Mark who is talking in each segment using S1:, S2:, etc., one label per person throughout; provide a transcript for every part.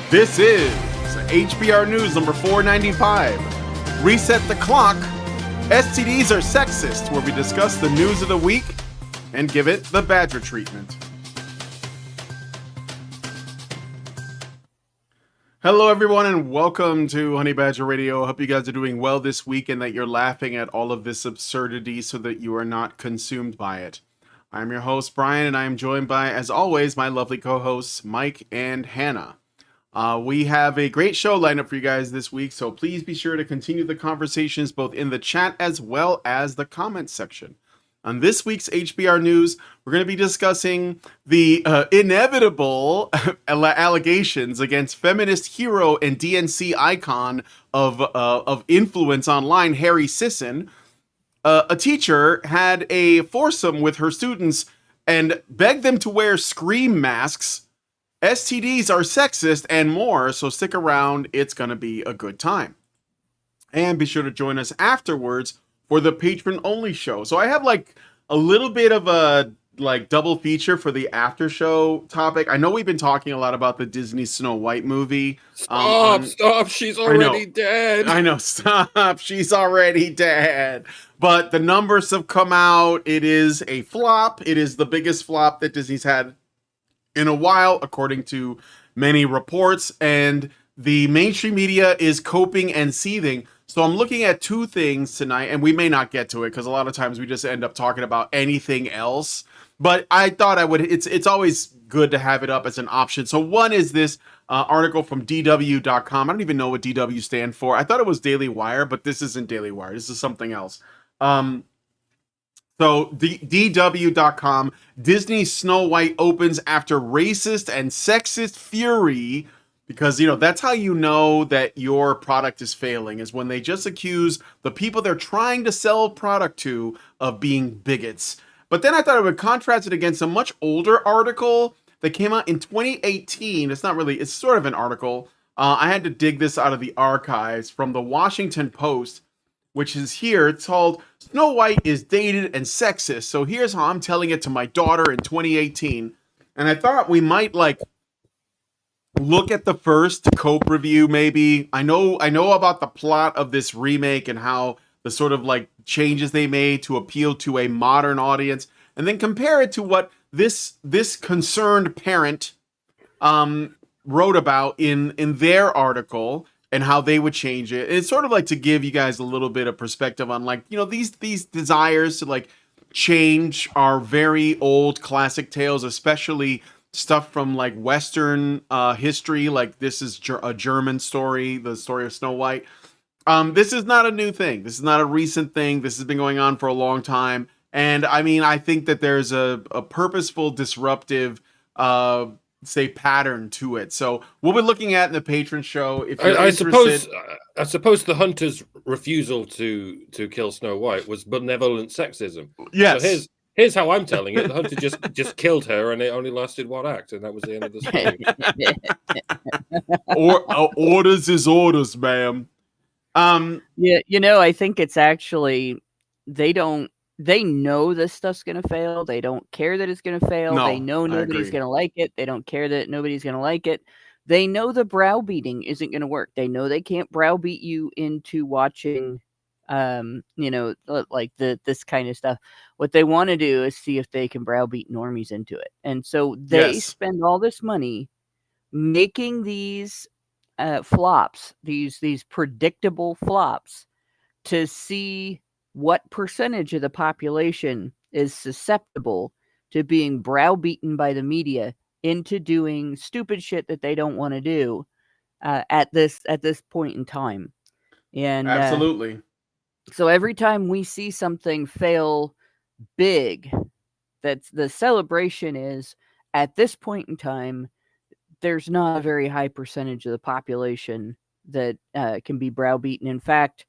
S1: This is HBR News number 495. Reset the clock. STDs are sexist, where we discuss the news of the week and give it the Badger treatment. Hello, everyone, and welcome to Honey Badger Radio. I hope you guys are doing well this week and that you're laughing at all of this absurdity so that you are not consumed by it. I'm your host, Brian, and I am joined by, as always, my lovely co-hosts, Mike and Hannah. We have a great show lined up for you guys this week, so please be sure to continue the conversations both in the chat as well as the comments section. On this week's HBR News, we're going to be discussing the inevitable allegations against feminist hero and DNC icon of influence online, Harry Sisson. A teacher had a foursome with her students and begged them to wear scream masks. STDs are sexist and more, so stick around. It's going to be a good time. And be sure to join us afterwards for the patron-only show. So I have like a little bit of a double feature for the after show topic. I know we've been talking a lot about the Disney Snow White movie.
S2: Stop, she's already dead.
S1: I know, stop, she's already dead. But the numbers have come out. It is a flop. It is the biggest flop that Disney's had in a while, according to many reports, and the mainstream media is coping and seething. So I'm looking at two things tonight, and we may not get to it because a lot of times we just end up talking about anything else. But I thought I would. It's always good to have it up as an option. So one is this article from DW.com. I don't even know what DW stand for. I thought it was Daily Wire, but this isn't Daily Wire. This is something else. So DW.com, Disney Snow White opens after racist and sexist fury, because, that's how you know that your product is failing, is when they just accuse the people they're trying to sell product to of being bigots. But then I thought I would contrast it against a much older article that came out in 2018. It's sort of an article. I had to dig this out of the archives from the Washington Post, which is here. It's called Snow White is Dated and Sexist. So here's how I'm telling it to my daughter in 2018. And I thought we might look at the first Cope review maybe. I know about the plot of this remake and how the sort of changes they made to appeal to a modern audience, and then compare it to what this concerned parent wrote about in their article, and how they would change it. And it's sort of to give you guys a little bit of perspective on these desires to change our very old classic tales, especially stuff from Western history. This is a German story, the story of Snow White. This is not a new thing. This is not a recent thing. This has been going on for a long time. And I mean, I think that there's a purposeful, disruptive pattern to it. So we'll be looking at in the patron show. If you're interested,
S2: I suppose the hunter's refusal to kill Snow White was benevolent sexism.
S1: Yes.
S2: So here's how I'm telling it. The hunter just killed her, and it only lasted one act, and that was the end of the
S1: story. Orders is orders, ma'am.
S3: Yeah, I think it's actually they know this stuff's going to fail. They don't care that it's going to fail.
S1: No,
S3: they know nobody's going to like it. They don't care that nobody's going to like it. They know the browbeating isn't going to work. They know they can't browbeat you into watching, this kind of stuff. What they want to do is see if they can browbeat normies into it. And so they spend all this money making these flops, these predictable flops, to see what percentage of the population is susceptible to being browbeaten by the media into doing stupid shit that they don't want to do at this point in time. And
S1: absolutely.
S3: So every time we see something fail big, that's the celebration is at this point in time, there's not a very high percentage of the population that can be browbeaten. In fact,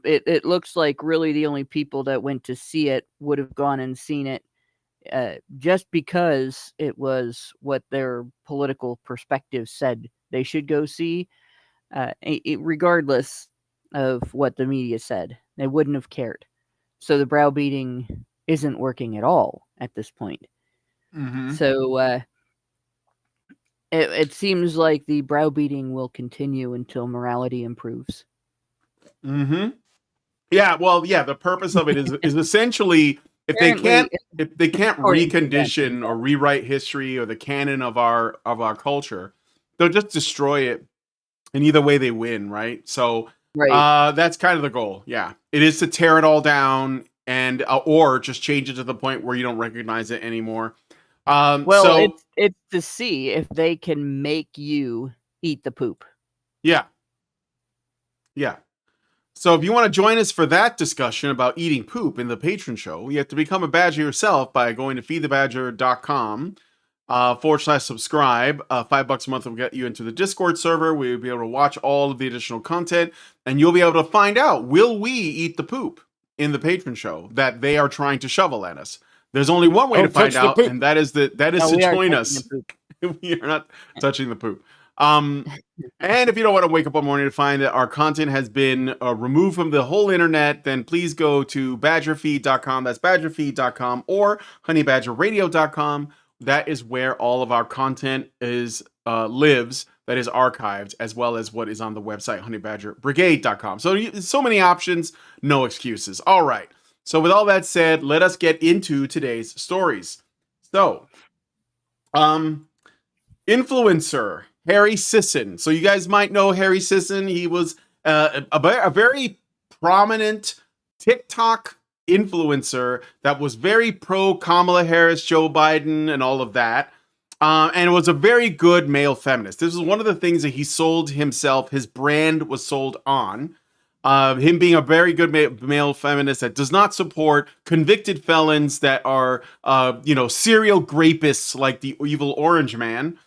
S3: it looks like really the only people that went to see it would have gone and seen it just because it was what their political perspective said they should go see, regardless of what the media said. They wouldn't have cared. So the browbeating isn't working at all at this point.
S1: Mm-hmm.
S3: So It seems like the browbeating will continue until morality improves.
S1: Mm-hmm. Yeah, well, yeah, the purpose of it is essentially if they can't
S3: According to them,
S1: recondition or rewrite history or the canon of our culture, they'll just destroy it, and either way they win, right? So
S3: right.
S1: that's kind of the goal. Yeah. It is to tear it all down and or just change it to the point where you don't recognize it anymore.
S3: Well,
S1: So
S3: it's to see if they can make you eat the poop.
S1: yeah. Yeah. So if you want to join us for that discussion about eating poop in the patron show, you have to become a badger yourself by going to feedthebadger.com /subscribe. $5 a month will get you into the Discord server. We'll be able to watch all of the additional content, and you'll be able to find out, will we eat the poop in the patron show that they are trying to shovel at us? There's only one way to find out, and that is to join us. We are not touching the poop. And if you don't want to wake up one morning to find that our content has been removed from the whole internet, then please go to badgerfeed.com. That's badgerfeed.com or honeybadgerradio.com. That is where all of our content is lives, that is archived, as well as what is on the website, honeybadgerbrigade.com. So many options, no excuses. All right. So with all that said, let us get into today's stories. So, influencer Harry Sisson. So you guys might know Harry Sisson. He was a very prominent TikTok influencer that was very pro Kamala Harris, Joe Biden, and all of that. And was a very good male feminist. This was one of the things that he sold himself. His brand was sold on. Him being a very good male feminist that does not support convicted felons that are, serial rapists like the evil Orange Man.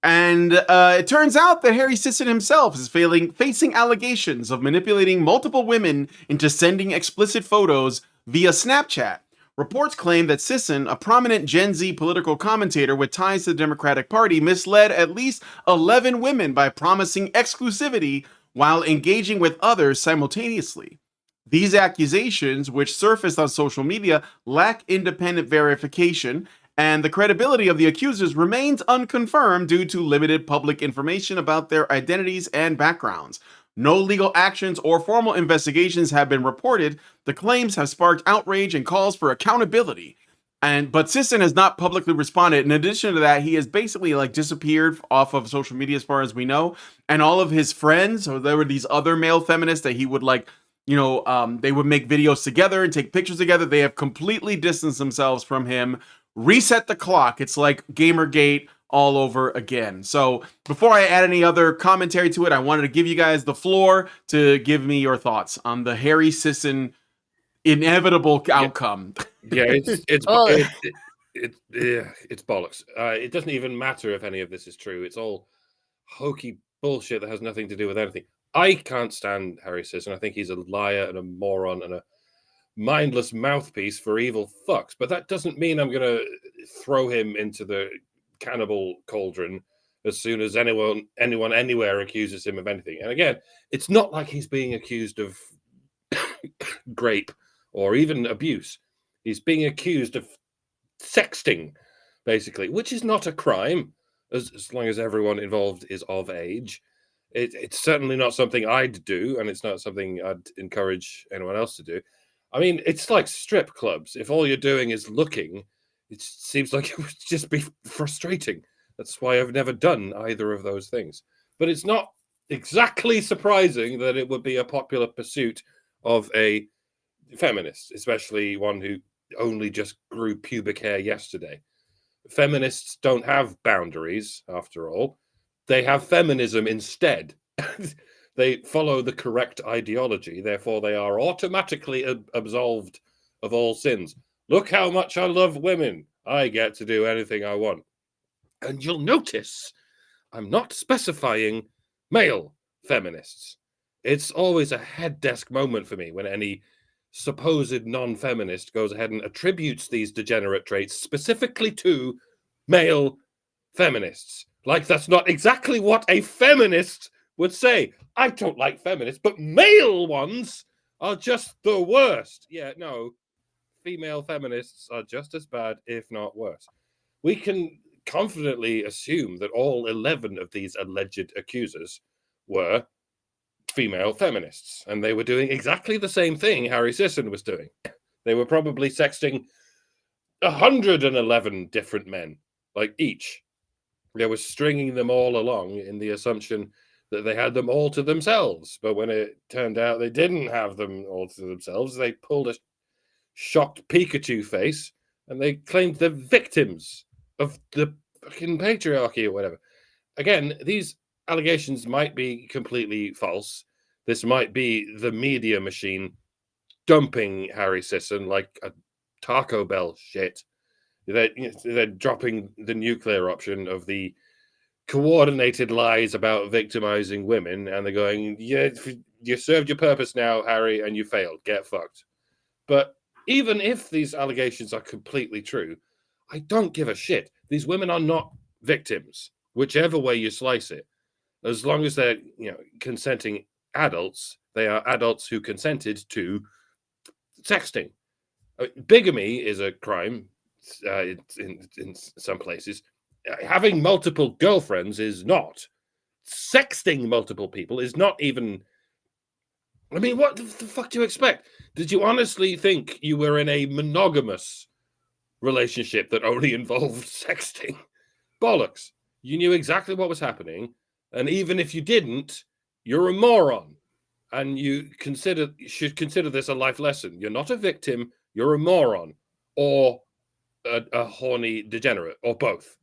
S1: And it turns out that Harry Sisson himself is facing allegations of manipulating multiple women into sending explicit photos via Snapchat. Reports claim that Sisson, a prominent Gen Z political commentator with ties to the Democratic Party, misled at least 11 women by promising exclusivity while engaging with others simultaneously. These accusations, which surfaced on social media, lack independent verification, and the credibility of the accusers remains unconfirmed due to limited public information about their identities and backgrounds. No legal actions or formal investigations have been reported. The claims have sparked outrage and calls for accountability. But Sisson has not publicly responded. In addition to that, he has basically disappeared off of social media as far as we know. And all of his friends, so there were these other male feminists that he would they would make videos together and take pictures together. They have completely distanced themselves from him. Reset the clock. It's like Gamergate all over again. So before I add any other commentary to it, I wanted to give you guys the floor to give me your thoughts on the Harry Sisson inevitable outcome.
S2: Yeah, it's bollocks. It doesn't even matter if any of this is true. It's all hokey bullshit that has nothing to do with anything. I can't stand Harry Sisson. I think he's a liar and a moron and a mindless mouthpiece for evil fucks, but that doesn't mean I'm going to throw him into the cannibal cauldron as soon as anyone anywhere accuses him of anything. And again, it's not like he's being accused of rape or even abuse. He's being accused of sexting, basically, which is not a crime as long as everyone involved is of age. It's certainly not something I'd do, and it's not something I'd encourage anyone else to do. I mean, it's like strip clubs. If all you're doing is looking, it seems like it would just be frustrating. That's why I've never done either of those things. But it's not exactly surprising that it would be a popular pursuit of a feminist, especially one who only just grew pubic hair yesterday. Feminists don't have boundaries, after all. They have feminism instead. They follow the correct ideology, therefore they are automatically absolved of all sins. Look how much I love women. I get to do anything I want. And you'll notice I'm not specifying male feminists. It's always a head desk moment for me when any supposed non-feminist goes ahead and attributes these degenerate traits specifically to male feminists. Like that's not exactly what a feminist would say. I don't like feminists, but male ones are just the worst. Yeah, no, female feminists are just as bad, if not worse. We can confidently assume that all 11 of these alleged accusers were female feminists, and they were doing exactly the same thing Harry Sisson was doing. They were probably sexting 111 different men, like each. They were stringing them all along in the assumption that they had them all to themselves. But when it turned out they didn't have them all to themselves, they pulled a shocked Pikachu face and they claimed they're victims of the fucking patriarchy or whatever. Again, these allegations might be completely false. This might be the media machine dumping Harry Sisson like a Taco Bell shit. They're dropping the nuclear option of the coordinated lies about victimizing women, and they're going, yeah, you served your purpose now, Harry, and you failed. Get fucked. But even if these allegations are completely true, I don't give a shit. These women are not victims, whichever way you slice it. As long as they're, consenting adults, they are adults who consented to sexting. Bigamy is a crime in some places. Having multiple girlfriends is not. Sexting multiple people is not even. I mean, what the fuck do you expect? Did you honestly think you were in a monogamous relationship that only involved sexting? Bollocks. You knew exactly what was happening. And even if you didn't, you're a moron. And you should consider this a life lesson. You're not a victim. You're a moron. Or a horny degenerate. Or both.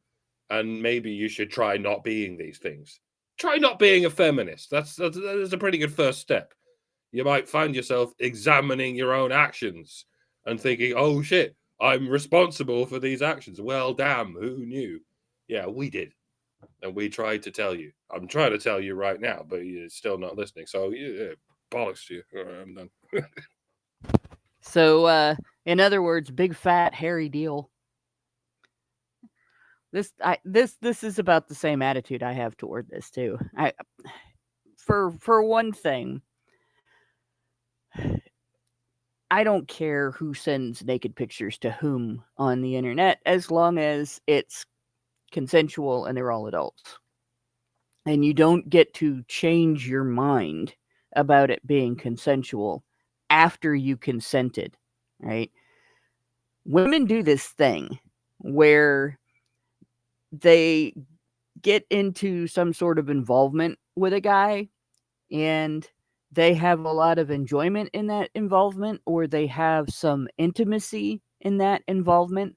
S2: And maybe you should try not being these things. Try not being a feminist. That's a pretty good first step. You might find yourself examining your own actions and thinking, oh shit, I'm responsible for these actions. Well, damn, who knew? Yeah, we did. And we tried to tell you. I'm trying to tell you right now, but you're still not listening. So, yeah, bollocks to you. All right, I'm done.
S3: So, in other words, big fat hairy deal. This is about the same attitude I have toward this too. For one thing, I don't care who sends naked pictures to whom on the internet, as long as it's consensual and they're all adults. And you don't get to change your mind about it being consensual after you consented, right? Women do this thing where they get into some sort of involvement with a guy and they have a lot of enjoyment in that involvement, or they have some intimacy in that involvement.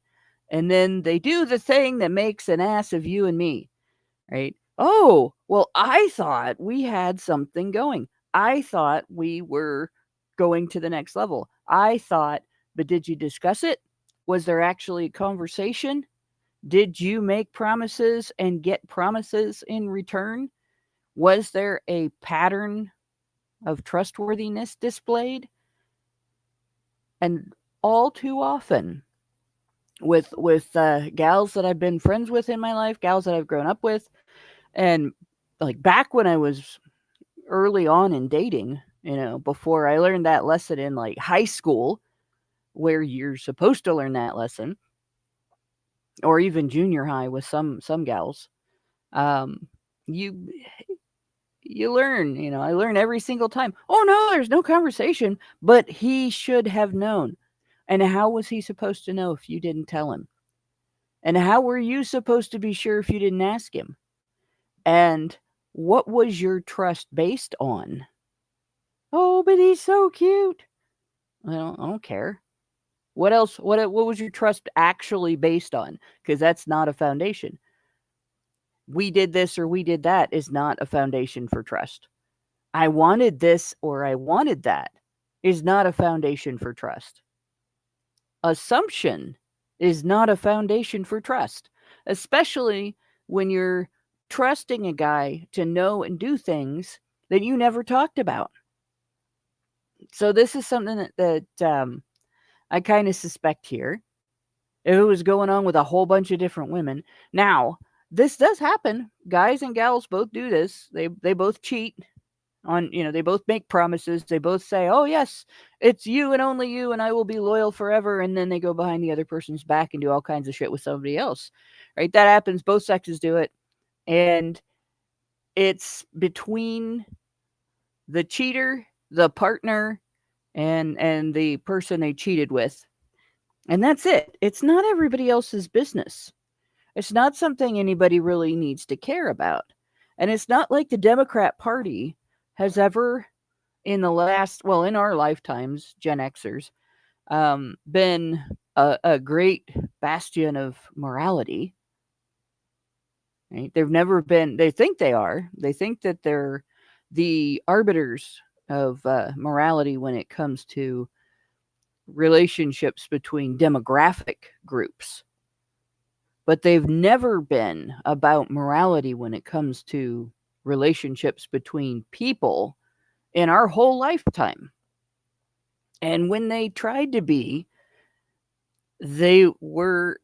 S3: And then they do the thing that makes an ass of you and me, right? Oh, well, I thought we had something going. I thought we were going to the next level. I thought, but did you discuss it? Was there actually a conversation? Did you make promises and get promises in return? Was there a pattern of trustworthiness displayed? And all too often, with gals that I've been friends with in my life, gals that I've grown up with, and like back when I was early on in dating, before I learned that lesson in like high school, where you're supposed to learn that lesson, or even junior high with some gals, you learn, I learn every single time. Oh no, there's no conversation, but he should have known. And how was he supposed to know if you didn't tell him? And how were you supposed to be sure if you didn't ask him? And what was your trust based on? Oh, but he's so cute. I don't care. What else? What was your trust actually based on? Because that's not a foundation. We did this or we did that is not a foundation for trust. I wanted this or I wanted that is not a foundation for trust. Assumption is not a foundation for trust, especially when you're trusting a guy to know and do things that you never talked about. So this is something that I kind of suspect here. If it was going on with a whole bunch of different women. Now, this does happen. Guys and gals both do this. They both cheat. They both make promises. They both say, oh yes, it's you and only you, and I will be loyal forever. And then they go behind the other person's back and do all kinds of shit with somebody else, right? That happens. Both sexes do it. And it's between the cheater, the partner, and the person they cheated with. And that's it. It's not everybody else's business. It's not something anybody really needs to care about. And it's not like the Democrat Party has ever, in our lifetimes, Gen Xers, been a great bastion of morality. Right? They've never been, they think they are. They think that they're the arbiters of morality when it comes to relationships between demographic groups. But they've never been about morality when it comes to relationships between people in our whole lifetime. And when they tried to be, they were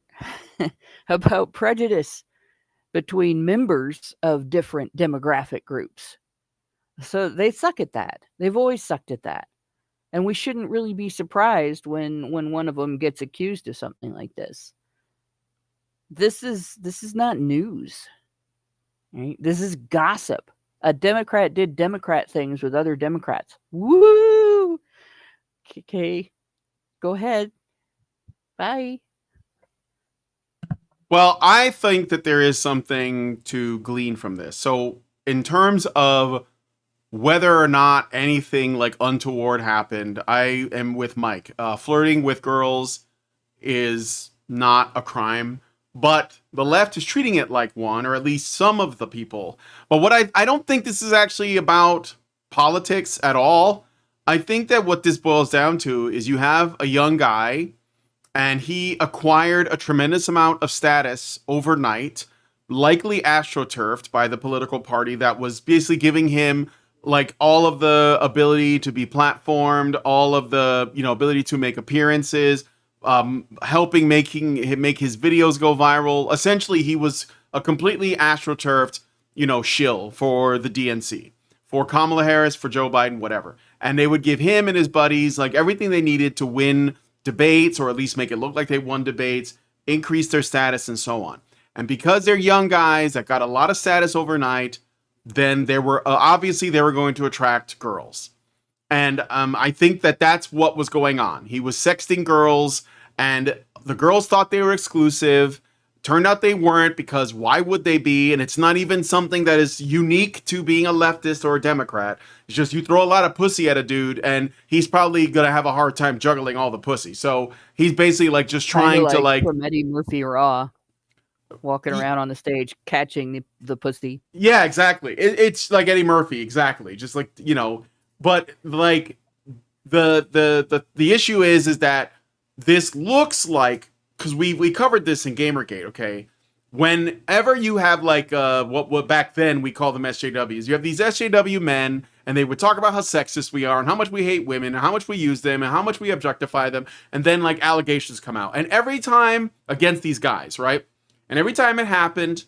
S3: about prejudice between members of different demographic groups. So they suck at that. They've always sucked at that. And we shouldn't really be surprised when one of them gets accused of something like this. This is not news. Right? This is gossip. A Democrat did Democrat things with other Democrats. Woo! Okay. Go ahead. Bye.
S1: Well, I think that there is something to glean from this. So, in terms of whether or not anything like untoward happened, I am with Mike. Flirting with girls is not a crime, but the left is treating it like one, or at least some of the people. But what I don't think this is actually about politics at all. I think that what this boils down to is you have a young guy and he acquired a tremendous amount of status overnight, likely astroturfed by the political party that was basically giving him like all of the ability to be platformed, all of the, ability to make appearances, helping make his videos go viral. Essentially, he was a completely astroturfed, shill for the DNC, for Kamala Harris, for Joe Biden, whatever. And they would give him and his buddies like everything they needed to win debates, or at least make it look like they won debates, increase their status, and so on. And because they're young guys that got a lot of status overnight, then there were obviously they were going to attract girls. And I think that that's what was going on. He was sexting girls, and the girls thought they were exclusive. Turned out they weren't, because why would they be? And it's not even something that is unique to being a leftist or a Democrat. It's just you throw a lot of pussy at a dude, and he's probably going to have a hard time juggling all the pussy. So he's basically like just trying to like
S3: from Eddie Murphy Raw, walking around on the stage catching the pussy.
S1: Yeah, exactly. It's like Eddie Murphy, exactly. Just like, but like the issue is that this looks like, because we covered this in Gamergate, okay? Whenever you have like what back then we call them SJWs, you have these SJW men, and they would talk about how sexist we are and how much we hate women and how much we use them and how much we objectify them, and then like allegations come out. And every time against these guys, right? And every time it happened,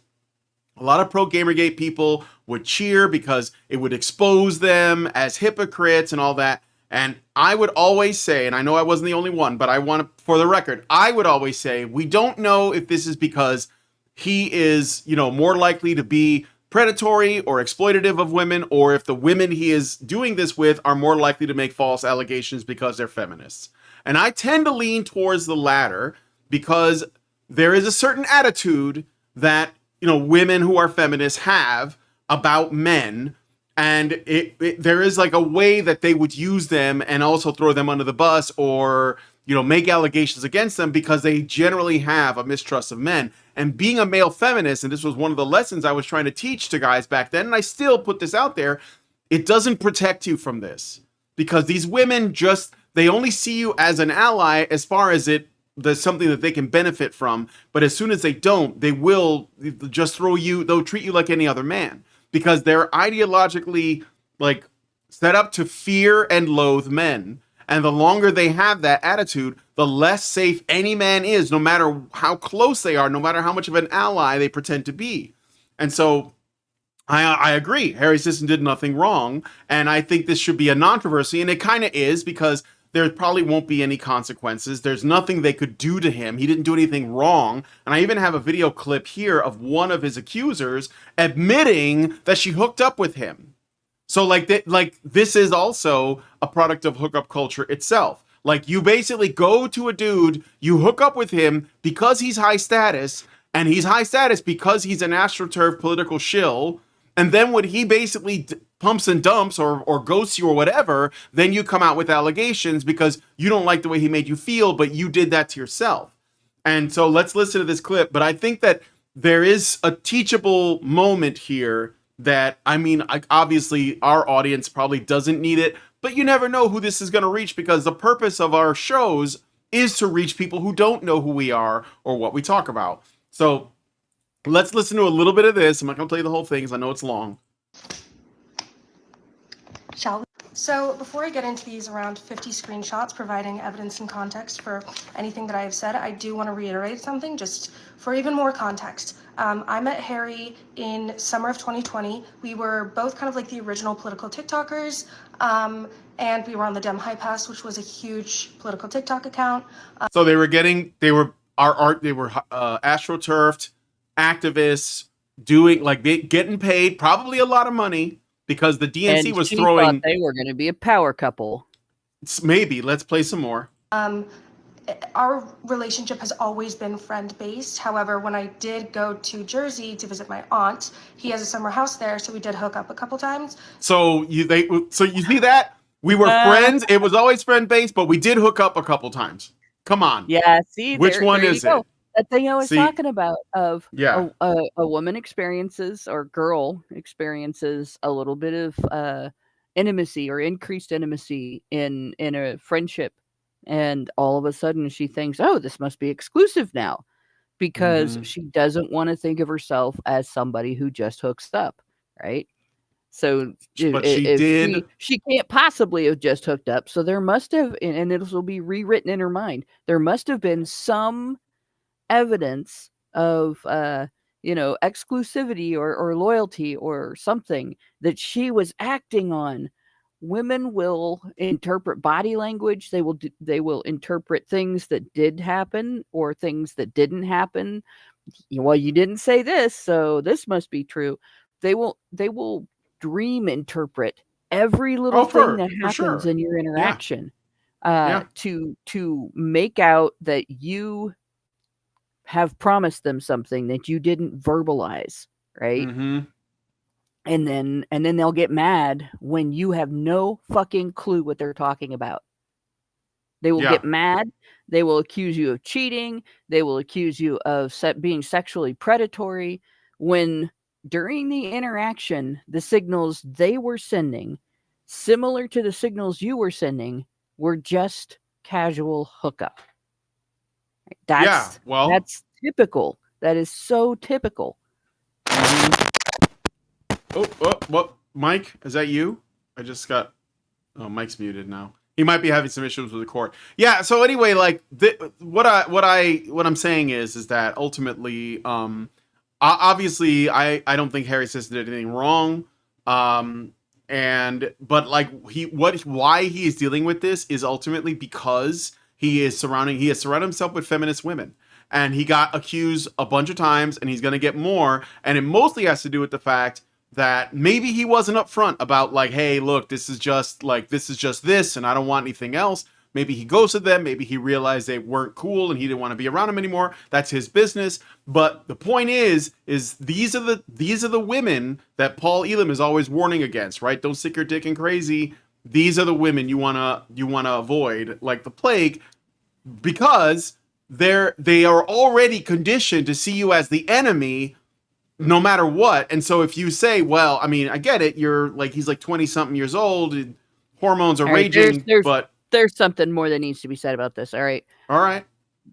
S1: a lot of pro Gamergate people would cheer because it would expose them as hypocrites and all that. And I would always say, and I know I wasn't the only one, but I want to, for the record, I would always say, we don't know if this is because he is, more likely to be predatory or exploitative of women, or if the women he is doing this with are more likely to make false allegations because they're feminists. And I tend to lean towards the latter, because there is a certain attitude that, women who are feminists have about men. And there is like a way that they would use them and also throw them under the bus, or, make allegations against them, because they generally have a mistrust of men. And being a male feminist, and this was one of the lessons I was trying to teach to guys back then, and I still put this out there, it doesn't protect you from this. Because these women they only see you as an ally as far as there's something that they can benefit from. But as soon as they don't, they will just they'll treat you like any other man. Because they're ideologically like set up to fear and loathe men. And the longer they have that attitude, the less safe any man is, no matter how close they are, no matter how much of an ally they pretend to be. And so I agree. Harry Sisson did nothing wrong, and I think this should be a controversy, and it kind of is because there probably won't be any consequences. There's nothing they could do to him. He didn't do anything wrong, and I even have a video clip here of one of his accusers admitting that she hooked up with him. So like this is also a product of hookup culture itself. Like you basically go to a dude, you hook up with him because he's high status, and he's high status because he's an astroturf political shill. And then when he basically pumps and dumps or ghosts you or whatever, then you come out with allegations because you don't like the way he made you feel, but you did that to yourself. And so let's listen to this clip. But I think that there is a teachable moment here that, I mean, obviously our audience probably doesn't need it, but you never know who this is going to reach, because the purpose of our shows is to reach people who don't know who we are or what we talk about. So let's listen to a little bit of this. I'm not going to play the whole thing because I know it's long.
S4: Shall we? So before I get into these around 50 screenshots providing evidence and context for anything that I have said, I do want to reiterate something just for even more context. I met Harry in summer of 2020. We were both kind of like the original political TikTokers, and we were on the Dem High Pass, which was a huge political TikTok account.
S1: So they were astroturfed activists doing like getting paid probably a lot of money because the DNC
S3: and
S1: was
S3: she
S1: throwing.
S3: Thought they were going to be a power couple.
S1: Maybe let's play some more.
S4: Our relationship has always been friend-based. However, when I did go to Jersey to visit my aunt, he has a summer house there, so we did hook up a couple times.
S1: So you see that we were friends. It was always friend-based, but we did hook up a couple times. Come on.
S3: Yeah. See,
S1: which one is it?
S3: That thing I was talking about of
S1: a
S3: woman experiences or girl experiences a little bit of intimacy or increased intimacy in a friendship. And all of a sudden she thinks, oh, this must be exclusive now, because she doesn't want to think of herself as somebody who just hooks up. Right. So
S1: but she
S3: can't possibly have just hooked up. So there must have, and it will be rewritten in her mind. There must have been some evidence of, exclusivity or loyalty or something that she was acting on. Women will interpret body language. They will interpret things that did happen or things that didn't happen. Well, you didn't say this, so this must be true. They will dream interpret every little thing that happens in your interaction to make out that you have promised them something that you didn't verbalize, right?
S1: Mm-hmm.
S3: And then they'll get mad when you have no fucking clue what they're talking about. They will get mad. They will accuse you of cheating. They will accuse you of being sexually predatory, when during the interaction, the signals they were sending, similar to the signals you were sending, were just casual hookup. That's typical. That is so typical.
S1: Oh, what? Mike, is that you? I just got. Oh, Mike's muted now. He might be having some issues with the cord. Yeah. So anyway, like what I'm saying is that ultimately, obviously, I don't think Harry Sisson did anything wrong. But like why he is dealing with this is ultimately because he has surrounded himself with feminist women. And he got accused a bunch of times, and he's going to get more. And it mostly has to do with the fact that maybe he wasn't upfront about like, hey, look, this is just this, and I don't want anything else. Maybe he ghosted them. Maybe he realized they weren't cool and he didn't want to be around them anymore. That's his business. But the point is these are the women that Paul Elam is always warning against, right? Don't stick your dick in crazy. These are the women you wanna avoid like the plague, because they are already conditioned to see you as the enemy no matter what. And so if you say, well, I mean, I get it, you're like, he's like 20 something years old, hormones are raging, but
S3: there's something more that needs to be said about this. All right.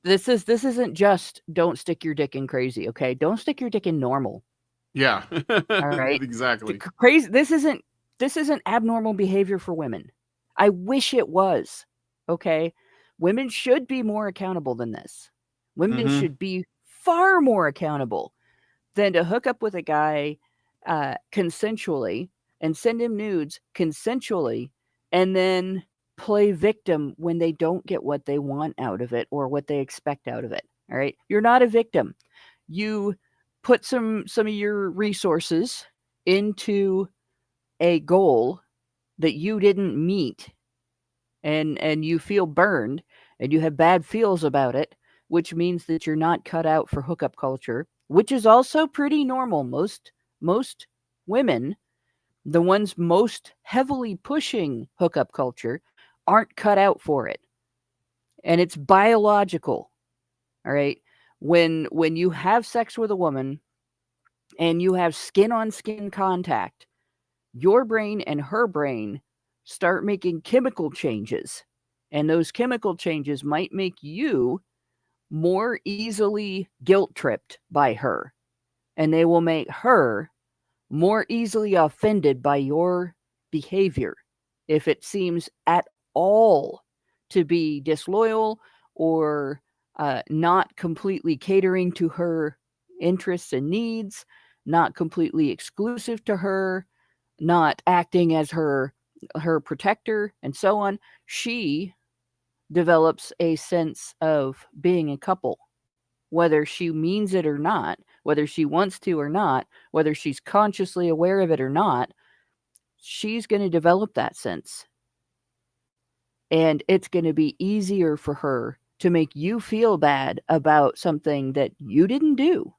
S3: This isn't just don't stick your dick in crazy. Okay. Don't stick your dick in normal.
S1: Yeah.
S3: All right.
S1: Exactly.
S3: Crazy. This isn't abnormal behavior for women. I wish it was. Okay. Women should be more accountable than this. Women should be far more accountable than to hook up with a guy consensually and send him nudes consensually, and then play victim when they don't get what they want out of it or what they expect out of it. All right. You're not a victim. You put some of your resources into a goal that you didn't meet, and you feel burned and you have bad feels about it, which means that you're not cut out for hookup culture, which is also pretty normal. Most women, the ones most heavily pushing hookup culture, aren't cut out for it. And it's biological. All right. When you have sex with a woman and you have skin on skin contact, your brain and her brain start making chemical changes. And those chemical changes might make you more easily guilt tripped by her. And they will make her more easily offended by your behavior if it seems at all to be disloyal or not completely catering to her interests and needs, not completely exclusive to her, not acting as her protector, and so on. She develops a sense of being a couple, whether she means it or not, whether she wants to or not, whether she's consciously aware of it or not. She's going to develop that sense. And it's going to be easier for her to make you feel bad about something that you didn't do.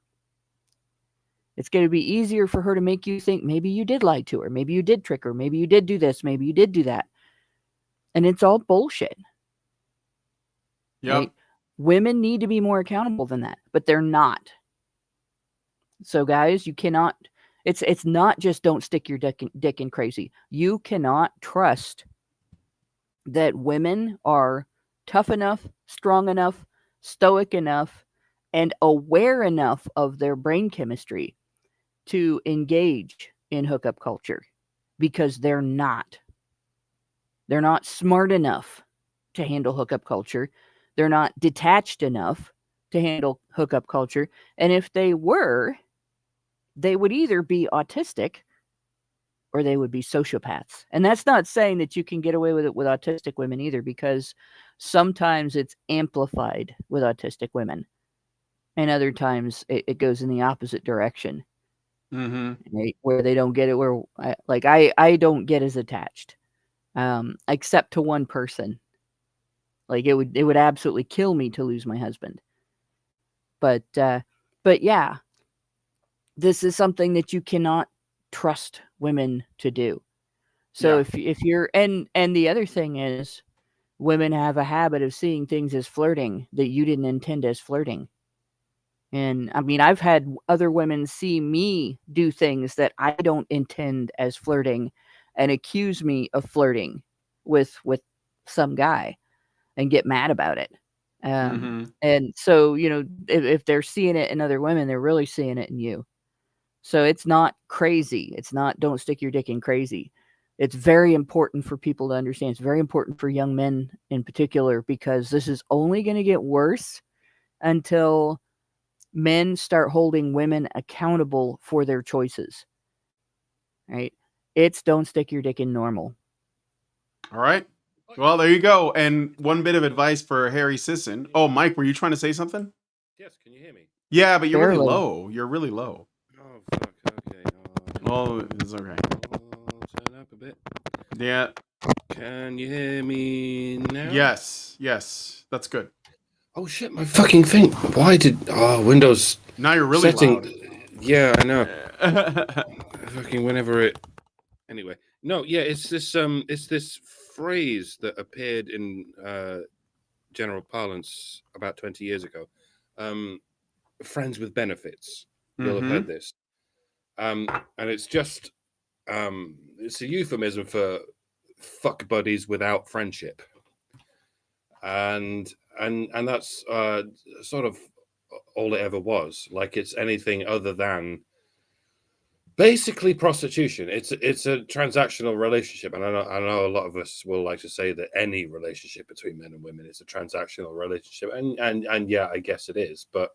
S3: It's going to be easier for her to make you think maybe you did lie to her, maybe you did trick her, maybe you did do this, maybe you did do that. And it's all bullshit.
S1: Yep.
S3: Right? Women need to be more accountable than that, but they're not. So guys, you cannot, it's not just don't stick your dick in crazy. You cannot trust that women are tough enough, strong enough, stoic enough, and aware enough of their brain chemistry to engage in hookup culture, because they're not. They're not smart enough to handle hookup culture. They're not detached enough to handle hookup culture. And if they were, they would either be autistic or they would be sociopaths. And that's not saying that you can get away with it with autistic women either, because sometimes it's amplified with autistic women. And other times it goes in the opposite direction.
S1: Mm-hmm.
S3: Where they don't get it, where I don't get as attached, except to one person. Like it would absolutely kill me to lose my husband. But yeah, this is something that you cannot trust women to do. So if you're, and the other thing is, women have a habit of seeing things as flirting that you didn't intend as flirting. And I mean, I've had other women see me do things that I don't intend as flirting and accuse me of flirting with some guy and get mad about it. And so, you know, if they're seeing it in other women, they're really seeing it in you. So it's not crazy. It's not, don't stick your dick in crazy. It's very important for people to understand. It's very important for young men in particular, because this is only going to get worse until men start holding women accountable for their choices. Right? It's don't stick your dick in normal.
S1: All right. Well, there you go. And one bit of advice for Harry Sisson. Oh, Mike, were you trying to say something?
S2: Yes, can you hear me?
S1: Yeah, but you're
S3: Barely.
S1: really low. You're really low.
S2: Oh, fuck, okay.
S1: Oh, it's okay.
S2: I'll turn up a bit.
S1: Yeah.
S2: Can you hear me now?
S1: Yes. That's good.
S2: Oh, shit, my fucking thing. Why did... Oh, Windows...
S1: Now you're really loud.
S2: Yeah, I know. Fucking whenever it... Anyway. No, yeah, it's this phrase that appeared in general parlance about 20 years ago. Friends with benefits. You'll have heard this. And it's just it's a euphemism for fuck buddies without friendship. And that's sort of all it ever was. Like, it's anything other than basically prostitution. It's a transactional relationship, and I know a lot of us will like to say that any relationship between men and women is a transactional relationship, and yeah, I guess it is. But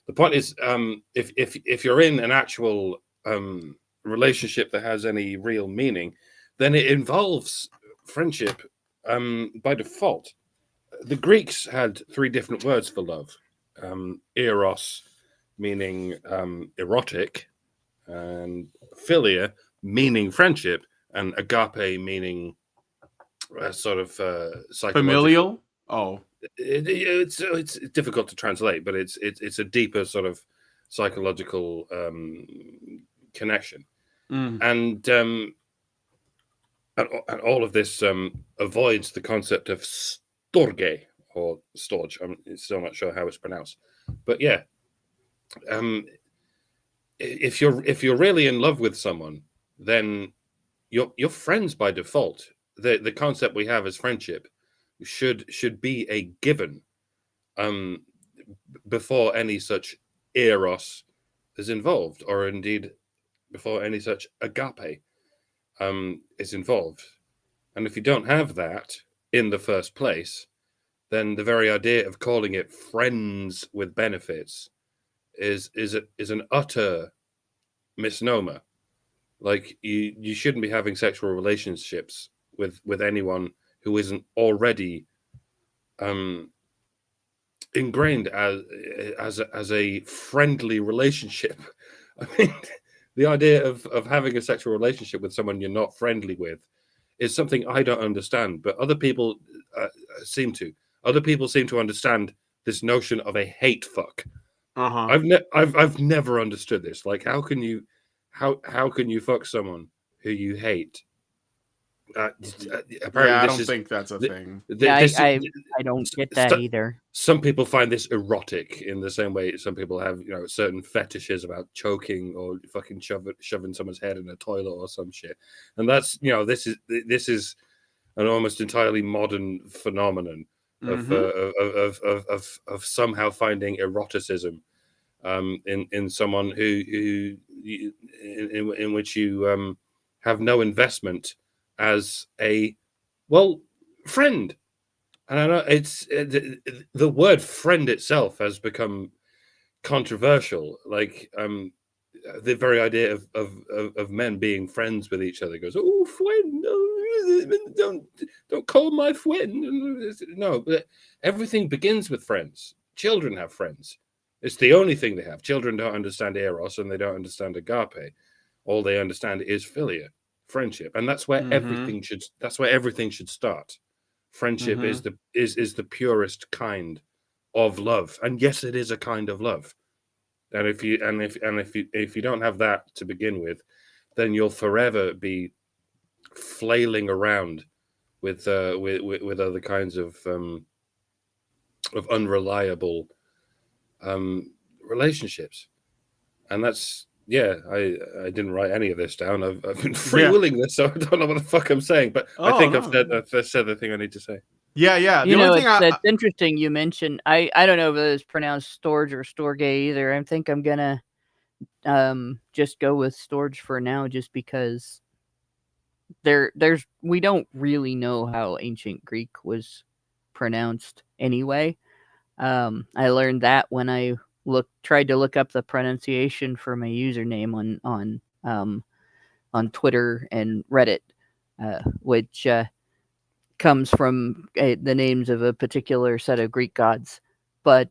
S2: the point is, if you're in an actual relationship that has any real meaning, then it involves friendship by default. The Greeks had 3 different words for love. Eros, meaning erotic, and philia, meaning friendship, and agape, meaning sort of psychological.
S1: Familial? Oh.
S2: It's difficult to translate, but it's a deeper sort of psychological connection. And all of this avoids the concept of storge or storge. I'm still not sure how it's pronounced, but yeah, if you're really in love with someone, then you're friends by default. The concept we have as friendship should be a given before any such eros is involved, or indeed before any such agape is involved. And if you don't have that in the first place, then the very idea of calling it friends with benefits is an utter misnomer. Like you shouldn't be having sexual relationships with anyone who isn't already ingrained as a friendly relationship. I mean, the idea of having a sexual relationship with someone you're not friendly with is something I don't understand, but other people seem to. Other people seem to understand this notion of a hate fuck. I've never understood this. Like, how can you fuck someone who you hate? Apparently,
S1: I don't think that's a thing.
S3: I don't get that either.
S2: Some people find this erotic in the same way some people have, certain fetishes about choking or fucking shoving someone's head in a toilet or some shit. And that's, this is an almost entirely modern phenomenon of somehow finding eroticism in someone who in which you have no investment as a friend. And I know the word friend itself has become controversial. Like the very idea of men being friends with each other goes, oh, friend, don't call my friend. No, but everything begins with friends. Children have friends. It's the only thing they have. Children don't understand eros and they don't understand agape. All they understand is philia, friendship, and that's where everything should. That's where everything should start. Friendship is the purest kind of love, and yes, it is a kind of love. And if you don't have that to begin with, then you'll forever be flailing around with other kinds of unreliable relationships. And that's I didn't write any of this down. I've been freewheeling this, so I don't know what the fuck I'm saying, but I think I've said the thing I need to say.
S1: Yeah.
S3: It's interesting you mentioned. I don't know if it's pronounced storage or storge either. I think I'm gonna just go with storage for now, just because we don't really know how ancient Greek was pronounced anyway. I learned that when I tried to look up the pronunciation for my username on Twitter and Reddit, which comes from the names of a particular set of Greek gods. But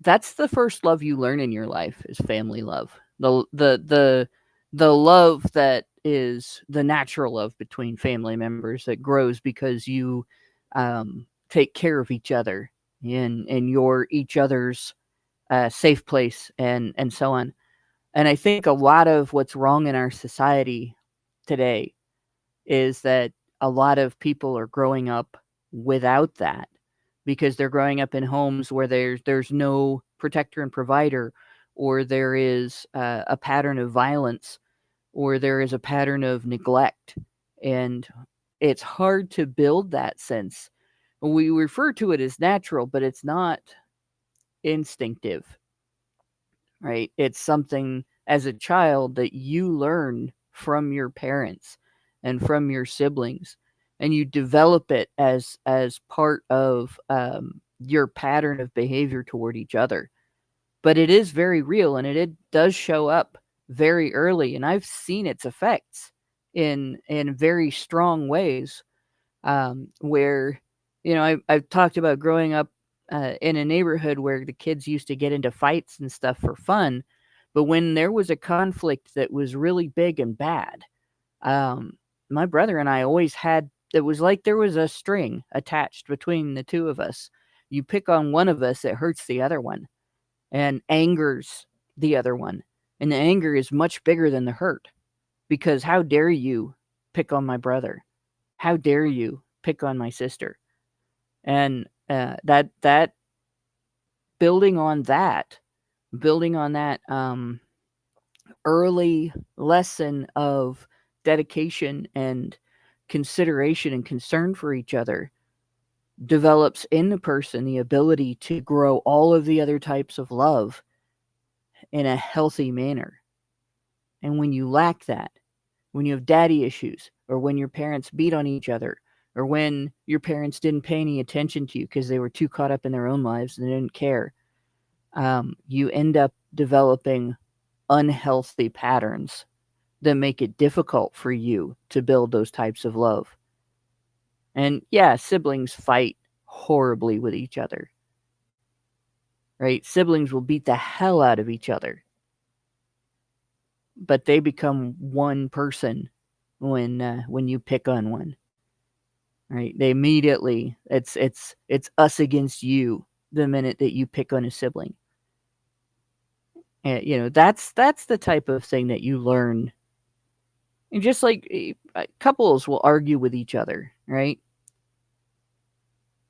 S3: that's the first love you learn in your life, is family love. The love that is the natural love between family members that grows because you take care of each other and you're each other's safe place and so on. And I think a lot of what's wrong in our society today is that a lot of people are growing up without that, because they're growing up in homes where there's no protector and provider, or there is a pattern of violence, or there is a pattern of neglect. And it's hard to build that sense. We refer to it as natural, but it's not instinctive, right? It's something as a child that you learn from your parents and from your siblings, and you develop it as part of your pattern of behavior toward each other. But it is very real, and it does show up very early, and I've seen its effects in very strong ways. Where, I've talked about growing up in a neighborhood where the kids used to get into fights and stuff for fun, but when there was a conflict that was really big and bad, my brother and I always had. It was like there was a string attached between the two of us. You pick on one of us, it hurts the other one and angers the other one. And the anger is much bigger than the hurt, because how dare you pick on my brother? How dare you pick on my sister? And that building on that early lesson of dedication and consideration and concern for each other develops in the person the ability to grow all of the other types of love in a healthy manner. And when you lack that, when you have daddy issues, or when your parents beat on each other, or when your parents didn't pay any attention to you because they were too caught up in their own lives and they didn't care, you end up developing unhealthy patterns that make it difficult for you to build those types of love. And yeah, siblings fight horribly with each other, right? Siblings will beat the hell out of each other, but they become one person when you pick on one, right? They immediately, it's us against you the minute that you pick on a sibling. And that's the type of thing that you learn. And just like couples will argue with each other, right?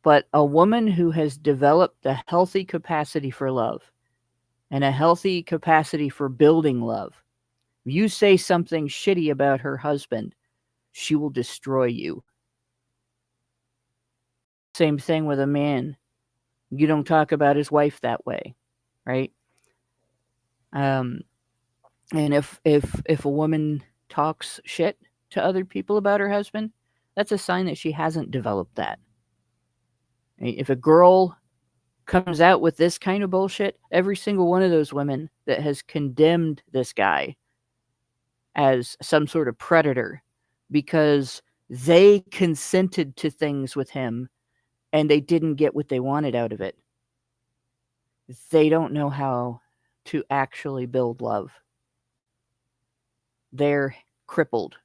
S3: But a woman who has developed a healthy capacity for love and a healthy capacity for building love, if you say something shitty about her husband, she will destroy you. Same thing with a man. You don't talk about his wife that way, right? And if a woman talks shit to other people about her husband, that's a sign that she hasn't developed that. If a girl comes out with this kind of bullshit, every single one of those women that has condemned this guy as some sort of predator because they consented to things with him and they didn't get what they wanted out of it, they don't know how to actually build love. They're crippled.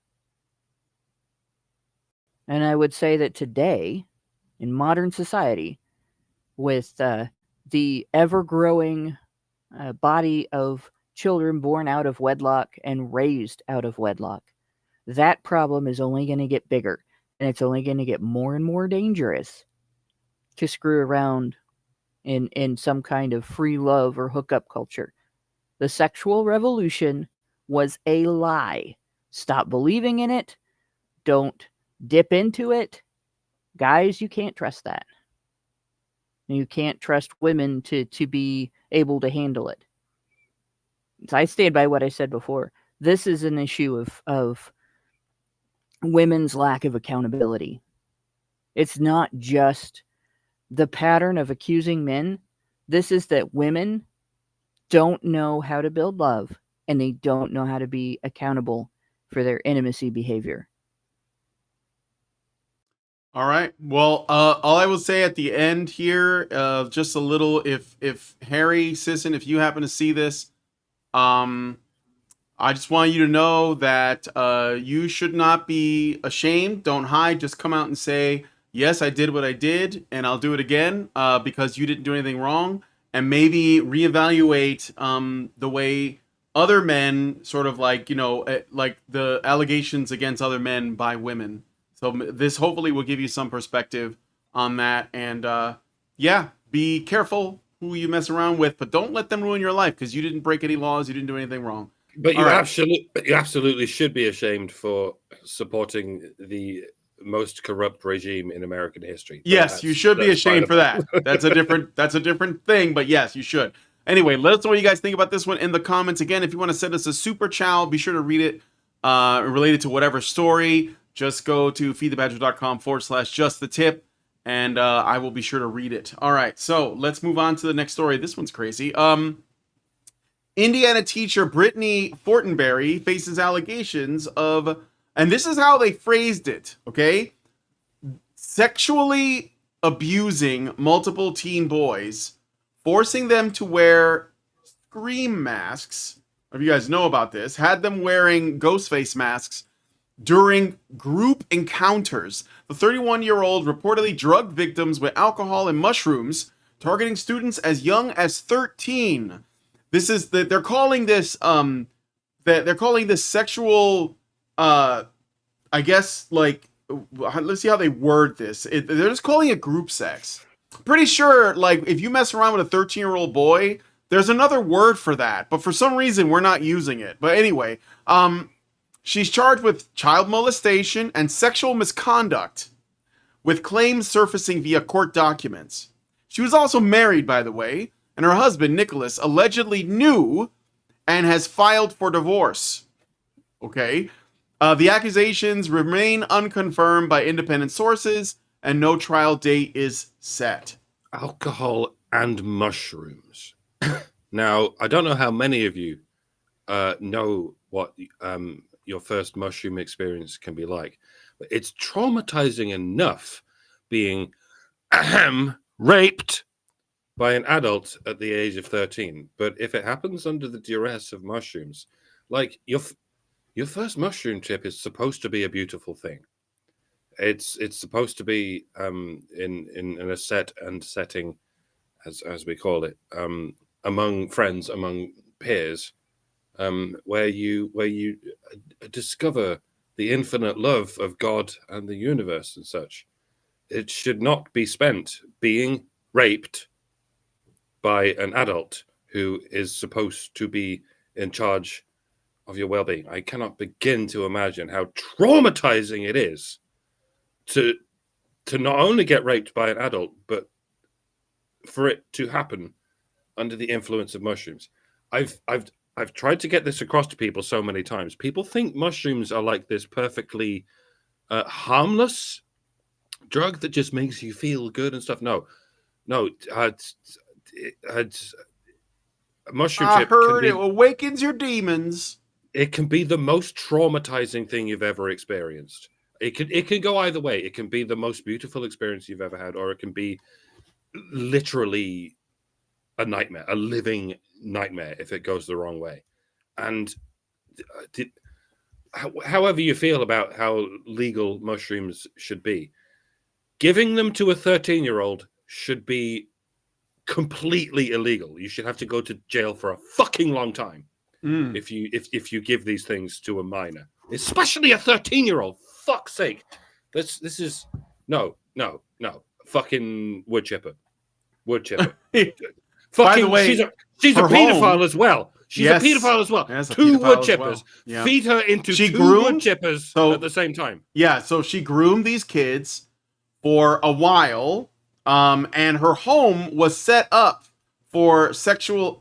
S3: And I would say that today, in modern society, with the ever-growing body of children born out of wedlock and raised out of wedlock, that problem is only going to get bigger, and it's only going to get more and more dangerous to screw around in some kind of free love or hookup culture. The sexual revolution was a lie. Stop believing in it. Don't dip into it. Guys, you can't trust that. You can't trust women to be able to handle it. So I stand by what I said before. This is an issue of women's lack of accountability. It's not just the pattern of accusing men. This is that women don't know how to build love, and they don't know how to be accountable for their intimacy behavior.
S1: All right. Well, all I will say at the end here, just a little, if Harry Sisson, if you happen to see this, I just want you to know that you should not be ashamed. Don't hide. Just come out and say, yes, I did what I did, and I'll do it again because you didn't do anything wrong. And maybe reevaluate the way other men sort of like the allegations against other men by women. So this hopefully will give you some perspective on that. And yeah, be careful who you mess around with, but don't let them ruin your life because you didn't break any laws. You didn't do anything wrong.
S2: But you absolutely should be ashamed for supporting the most corrupt regime in American history.
S1: Yes, you should be ashamed for that. That's a different thing, but yes, you should. Anyway, let us know what you guys think about this one in the comments. Again, if you want to send us a super chow, be sure to read it related to whatever story. Just go to feedthebadger.com/justthetip, and I will be sure to read it. All right, so let's move on to the next story. This one's crazy. Indiana teacher Brittany Fortenberry faces allegations of, and this is how they phrased it, okay? Sexually abusing multiple teen boys, forcing them to wear scream masks. If you guys know about this, had them wearing ghost face masks during group encounters. The 31-year-old reportedly drugged victims with alcohol and mushrooms, targeting students as young as 13. This is they're calling this they're calling this sexual I guess, like, let's see how they word this. They're just calling it group sex. Pretty sure, like, if you mess around with a 13-year-old boy, there's another word for that, but for some reason we're not using it. But anyway, she's charged with child molestation and sexual misconduct, with claims surfacing via court documents. She was also married, by the way, and her husband, Nicholas, allegedly knew and has filed for divorce. Okay? The accusations remain unconfirmed by independent sources, and no trial date is set.
S2: Alcohol and mushrooms. Now, I don't know how many of you know what your first mushroom experience can be like, but it's traumatizing enough being raped by an adult at the age of 13. But if it happens under the duress of mushrooms, like your first mushroom trip is supposed to be a beautiful thing. It's supposed to be in a setting, as we call it, among friends, among peers, where you discover the infinite love of God and the universe and such. It should not be spent being raped by an adult who is supposed to be in charge of your well-being. I cannot begin to imagine how traumatizing it is to not only get raped by an adult, but for it to happen under the influence of mushrooms. I've tried to get this across to people so many times. People think mushrooms are like this perfectly harmless drug that just makes you feel good and stuff. No, a mushroom
S1: I
S2: trip
S1: heard it awakens your demons.
S2: It can be the most traumatizing thing you've ever experienced. It can go either way. It can be the most beautiful experience you've ever had, or it can be literally a nightmare, a living nightmare if it goes the wrong way. And however you feel about how legal mushrooms should be, giving them to a 13-year-old should be completely illegal. You should have to go to jail for a fucking long time if you give these things to a minor, especially a 13-year-old. Fuck's sake, this is no fucking wood chipper.
S1: By the way,
S2: she's a pedophile as well. She's a pedophile as well. Two wood chippers. Yeah. Feed her into two wood chippers at the same time.
S1: Yeah, so she groomed these kids for a while, and her home was set up for sexual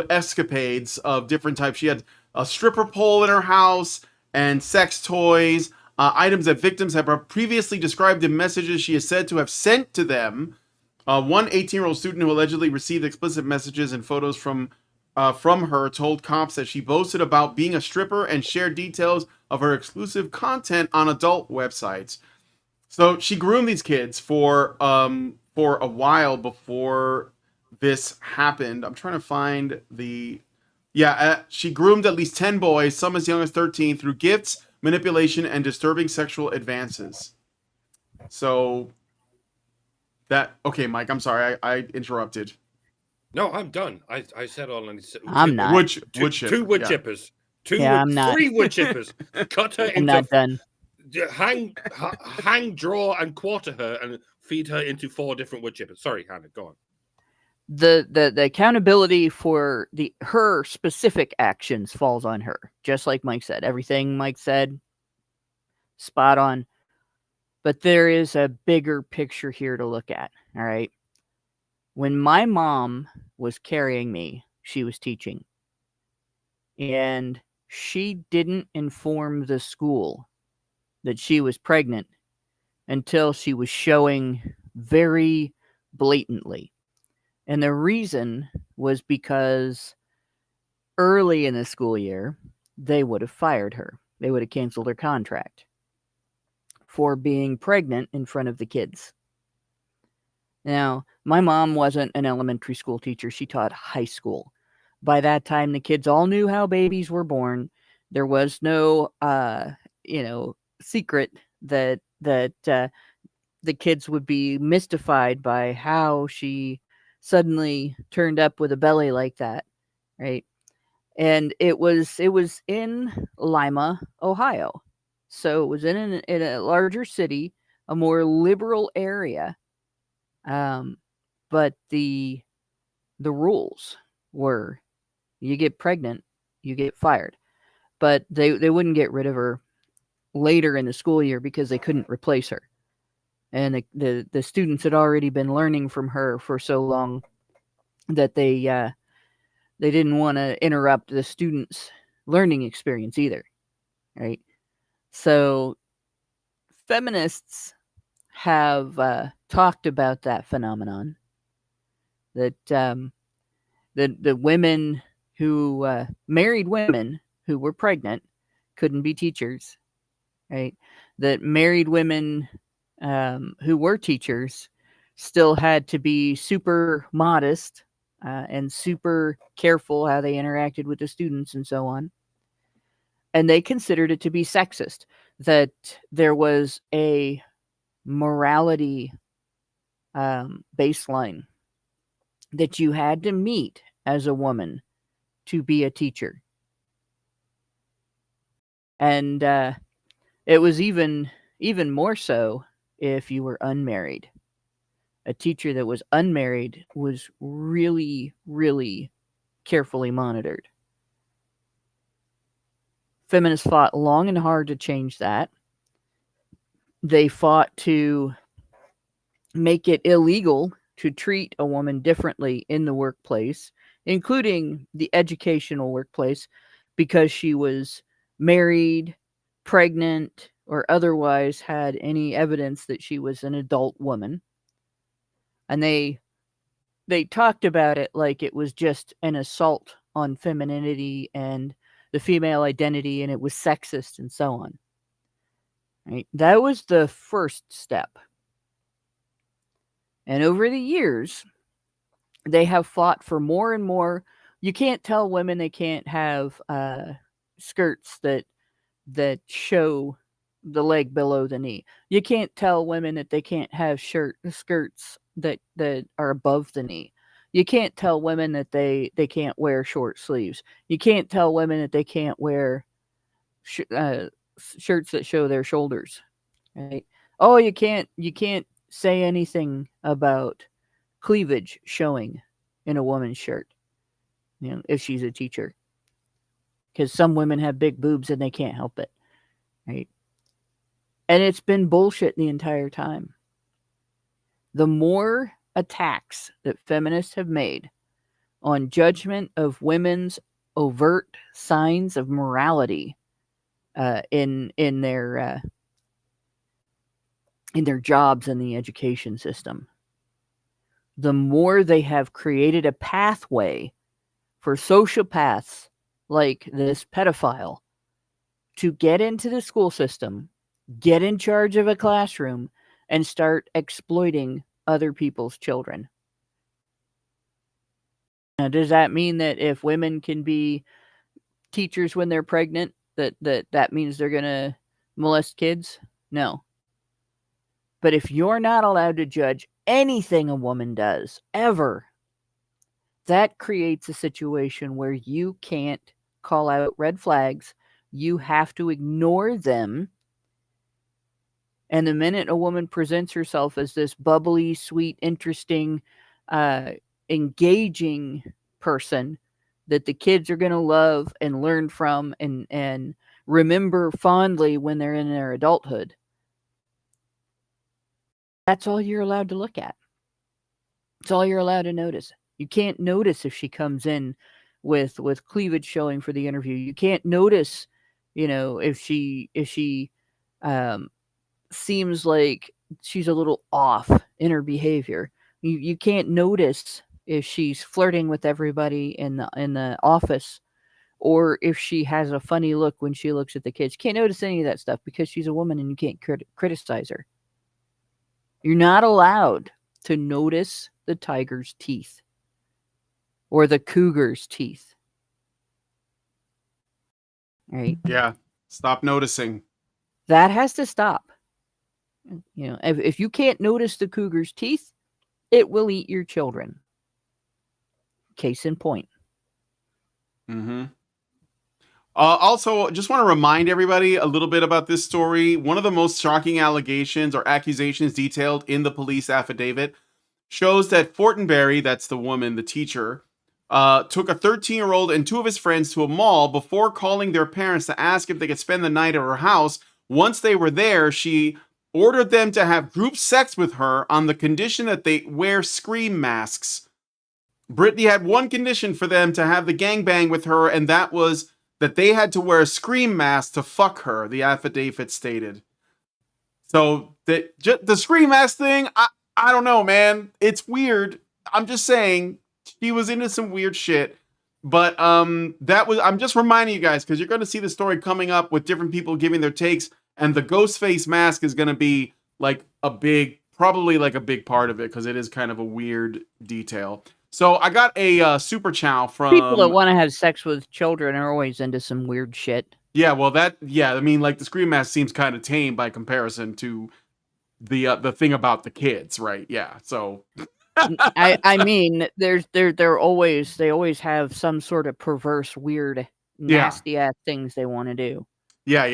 S1: escapades of different types. She had a stripper pole in her house and sex toys, items that victims have previously described in messages she is said to have sent to them. One 18-year-old student who allegedly received explicit messages and photos from her told cops that she boasted about being a stripper and shared details of her exclusive content on adult websites. So she groomed these kids for a while before this happened. I'm trying to find the... she groomed at least 10 boys, some as young as 13, through gifts, manipulation, and disturbing sexual advances. So... Okay, Mike, I'm sorry, I interrupted.
S2: No, I'm done. I said all I need to say.
S3: I'm not.
S2: Two wood chippers.
S3: I'm not.
S2: 3 wood chippers. Cut her into...
S3: I'm not done.
S2: Hang, draw, and quarter her and feed her into 4 different wood chippers. Sorry, Hannah, go on.
S3: The accountability for her specific actions falls on her. Just like Mike said. Everything Mike said, spot on. But there is a bigger picture here to look at, all right? When my mom was carrying me, she was teaching. And she didn't inform the school that she was pregnant until she was showing very blatantly. And the reason was because early in the school year, they would have fired her. They would have canceled her contract for being pregnant in front of the kids. Now, my mom wasn't an elementary school teacher. She taught high school. By that time, the kids all knew how babies were born. There was no, secret that the kids would be mystified by how she suddenly turned up with a belly like that, right? And it was in Lima, Ohio. So it was in a larger city, a more liberal area. But the rules were, you get pregnant, you get fired. But they wouldn't get rid of her later in the school year because they couldn't replace her. And the students had already been learning from her for so long that they didn't want to interrupt the students' learning experience either, right? So feminists have talked about that phenomenon, that the women who married women who were pregnant couldn't be teachers, right? That married women who were teachers still had to be super modest and super careful how they interacted with the students and so on. And they considered it to be sexist, that there was a morality baseline that you had to meet as a woman to be a teacher. And it was even more so if you were unmarried. A teacher that was unmarried was really, really carefully monitored. Feminists fought long and hard to change that. They fought to make it illegal to treat a woman differently in the workplace, including the educational workplace, because she was married, pregnant, or otherwise had any evidence that she was an adult woman. And they talked about it like it was just an assault on femininity and the female identity, and it was sexist and so on. Right? That was the first step. And over the years, they have fought for more and more. You can't tell women they can't have skirts that show the leg below the knee. You can't tell women that they can't have skirts that are above the knee. You can't tell women that they can't wear short sleeves. You can't tell women that they can't wear shirts that show their shoulders. Right? Oh, you can't say anything about cleavage showing in a woman's shirt, if she's a teacher, because some women have big boobs and they can't help it, right? And it's been bullshit the entire time. The more attacks that feminists have made on judgment of women's overt signs of morality in their jobs in the education system, the more they have created a pathway for sociopaths like this pedophile to get into the school system, get in charge of a classroom, and start exploiting other people's children. Now, does that mean that if women can be teachers when they're pregnant, that means they're going to molest kids? No. But if you're not allowed to judge anything a woman does, ever, that creates a situation where you can't call out red flags. You have to ignore them. And the minute a woman presents herself as this bubbly, sweet, interesting, engaging person that the kids are going to love and learn from and remember fondly when they're in their adulthood, that's all you're allowed to look at. It's all you're allowed to notice. You can't notice if she comes in with cleavage showing for the interview. You can't notice, if she seems like she's a little off in her behavior. You can't notice if she's flirting with everybody in the office, or if she has a funny look when she looks at the kids. Can't notice any of that stuff because she's a woman and you can't criticize her. You're not allowed to notice the tiger's teeth or the cougar's teeth. Right?
S1: Yeah. Stop noticing.
S3: That has to stop. You know, if you can't notice the cougar's teeth, it will eat your children. Case in point.
S1: Mm-hmm. Also, just want to remind everybody a little bit about this story. One of the most shocking allegations or accusations detailed in the police affidavit shows that Fortenberry, that's the woman, the teacher, took a 13-year-old and two of his friends to a mall before calling their parents to ask if they could spend the night at her house. Once they were there, she ordered them to have group sex with her on the condition that they wear scream masks. Brittany had one condition for them to have the gangbang with her, and that was that they had to wear a scream mask to fuck her, the affidavit stated. So the scream mask thing, I don't know, man. It's weird. I'm just saying she was into some weird shit. But I'm just reminding you guys, because you're going to see the story coming up with different people giving their takes, and the ghost face mask is going to be like probably like a big part of it, because it is kind of a weird detail. So I got a super chow from
S3: people that want to have sex with children are always into some weird shit.
S1: Yeah, well, I mean, like the scream mask seems kind of tame by comparison to the thing about the kids, right? Yeah, so
S3: I mean, they always have some sort of perverse, weird, nasty ass things they want to do.
S1: Yeah.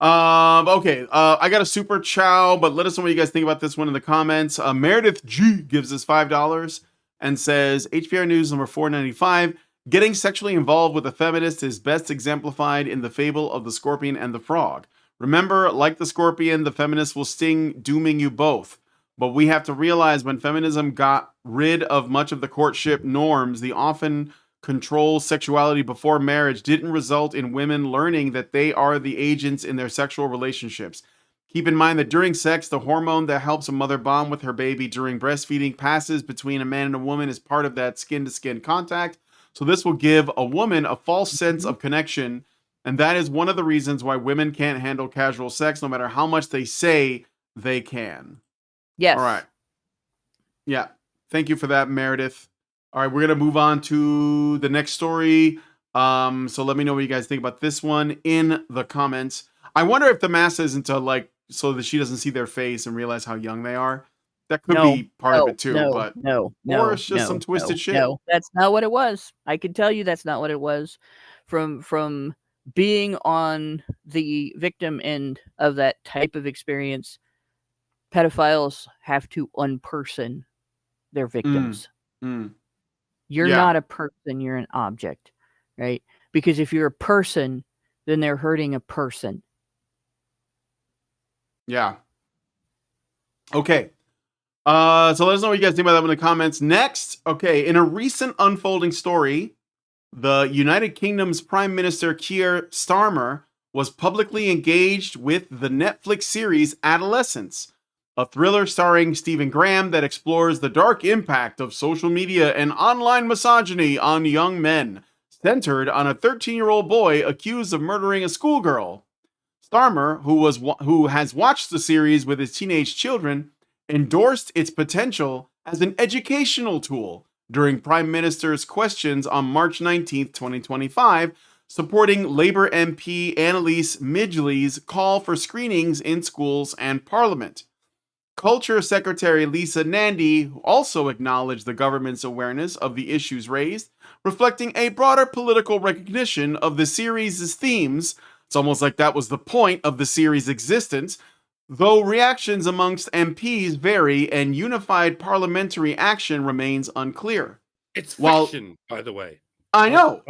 S1: Okay. I got a super chow, but let us know what you guys think about this one in the comments. Meredith G gives us $5 and says, HBR News number 495. Getting sexually involved with a feminist is best exemplified in the fable of the scorpion and the frog. Remember, like the scorpion, the feminist will sting, dooming you both. But we have to realize when feminism got rid of much of the courtship norms, the often control sexuality before marriage didn't result in women learning that they are the agents in their sexual relationships. Keep in mind that during sex, the hormone that helps a mother bond with her baby during breastfeeding passes between a man and a woman as part of that skin-to-skin contact. So this will give a woman a false sense of connection, and that is one of the reasons why women can't handle casual sex no matter how much they say they can.
S3: Yes.
S1: All right. Yeah. Thank you for that, Meredith. All right, we're going to move on to the next story. So let me know what you guys think about this one in the comments. I wonder if the mask isn't to like so that she doesn't see their face and realize how young they are. That could be part of it too, or it's just some twisted shit.
S3: No, that's not what it was. I can tell you that's not what it was. From being on the victim end of that type of experience, pedophiles have to unperson their victims. You're not a person, you're an object, right? Because if you're a person, then they're hurting a person.
S1: Yeah. Okay. So let us know what you guys think about that in the comments. Next, okay, in a recent unfolding story, the United Kingdom's Prime Minister Keir Starmer was publicly engaged with the Netflix series Adolescence, a thriller starring Stephen Graham that explores the dark impact of social media and online misogyny on young men, centered on a 13-year-old boy accused of murdering a schoolgirl. Starmer, who has watched the series with his teenage children, endorsed its potential as an educational tool during Prime Minister's questions on March 19th, 2025, supporting Labour MP Annalise Midgley's call for screenings in schools and Parliament. Culture Secretary Lisa Nandy also acknowledged the government's awareness of the issues raised, reflecting a broader political recognition of the series' themes. It's almost like that was the point of the series' existence, though reactions amongst MPs vary and unified parliamentary action remains unclear.
S2: It's fiction, by the way.
S1: I know.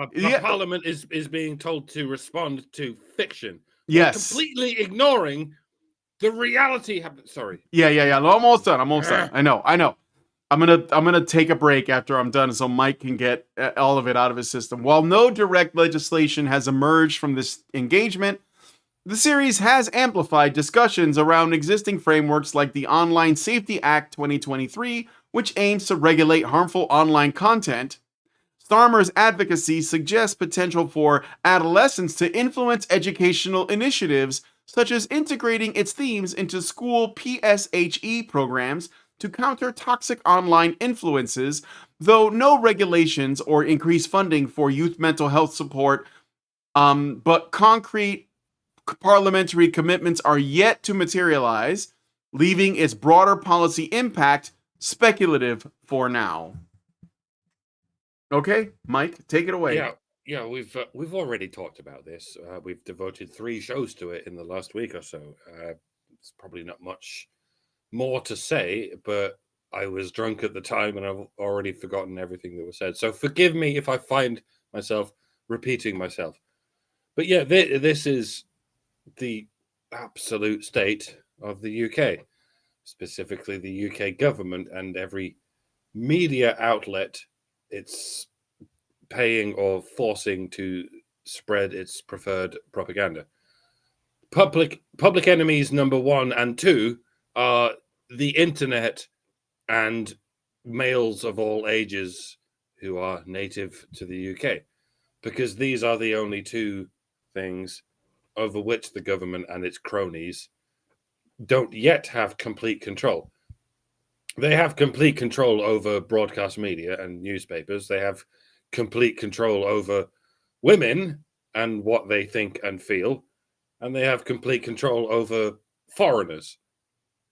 S2: Parliament is being told to respond to fiction.
S1: Yes.
S2: Completely ignoring the reality. Sorry.
S1: Yeah. I'm almost done. I know. I'm gonna take a break after I'm done so Mike can get all of it out of his system. While no direct legislation has emerged from this engagement, the series has amplified discussions around existing frameworks like the Online Safety Act 2023, which aims to regulate harmful online content. Starmer's advocacy suggests potential for adolescents to influence educational initiatives, such as integrating its themes into school PSHE programs to counter toxic online influences, though no regulations or increased funding for youth mental health support, but concrete parliamentary commitments are yet to materialize, leaving its broader policy impact speculative for now. Okay, Mike, take it away.
S2: Yeah, we've already talked about this. We've devoted 3 shows to it in the last week or so. It's probably not much more to say, but I was drunk at the time and I've already forgotten everything that was said. So forgive me if I find myself repeating myself. But yeah, this is the absolute state of the UK, specifically the UK government and every media outlet it's paying or forcing to spread its preferred propaganda. Public enemies number 1 and 2 are the internet and males of all ages who are native to the UK, because these are the only 2 things over which the government and its cronies don't yet have complete control. They have complete control over broadcast media and newspapers. They have complete control over women and what they think and feel. And they have complete control over foreigners.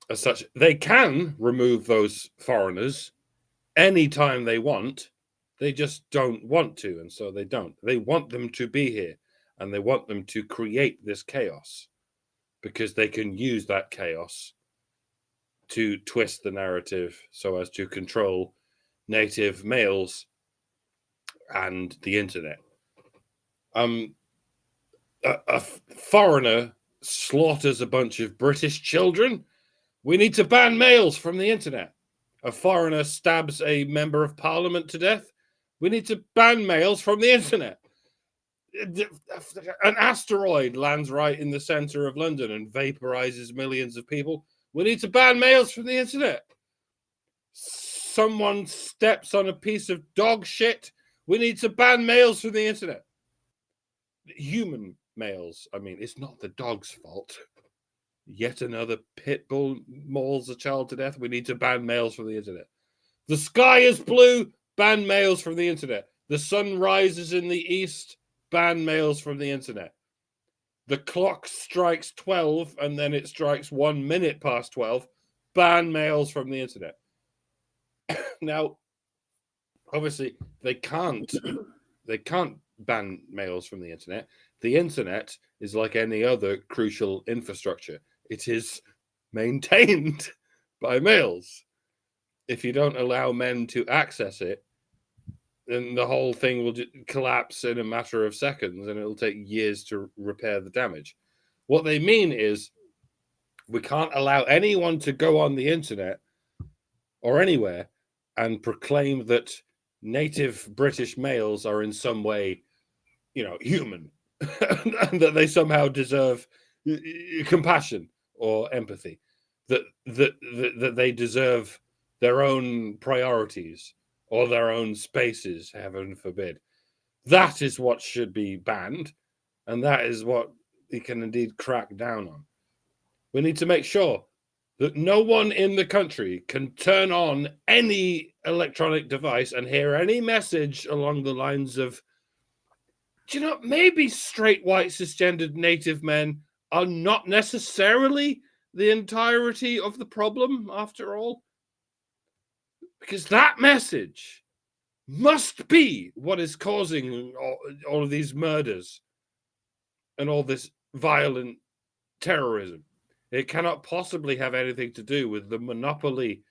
S2: As such, they can remove those foreigners anytime they want. They just don't want to, and so they don't. They want them to be here, and they want them to create this chaos because they can use that chaos to twist the narrative so as to control native males and the internet. A foreigner slaughters a bunch of British children. We need to ban males from the internet. A foreigner stabs a member of parliament to death. We need to ban males from the internet. An asteroid lands right in the center of London and vaporizes millions of people. We need to ban males from the internet. Someone steps on a piece of dog shit. We need to ban males from the internet. Human males. I mean, it's not the dog's fault. Yet another pit bull mauls a child to death. We need to ban males from the internet. The sky is blue. Ban males from the internet. The sun rises in the east. Ban males from the internet. The clock strikes 12 and then it strikes 1 minute past 12. Ban males from the internet. Now, obviously, they can't ban males from the internet. The internet is like any other crucial infrastructure. It is maintained by males. If you don't allow men to access it, then the whole thing will collapse in a matter of seconds and it'll take years to repair the damage. What they mean is we can't allow anyone to go on the internet or anywhere and proclaim that native British males are in some way, human and that they somehow deserve compassion or empathy, that they deserve their own priorities or their own spaces, heaven forbid. That is what should be banned, and that is what we can indeed crack down on. We need to make sure that no one in the country can turn on any electronic device and hear any message along the lines of, maybe straight, white, cisgendered native men are not necessarily the entirety of the problem after all. Because that message must be what is causing all of these murders and all this violent terrorism. It cannot possibly have anything to do with the monopoly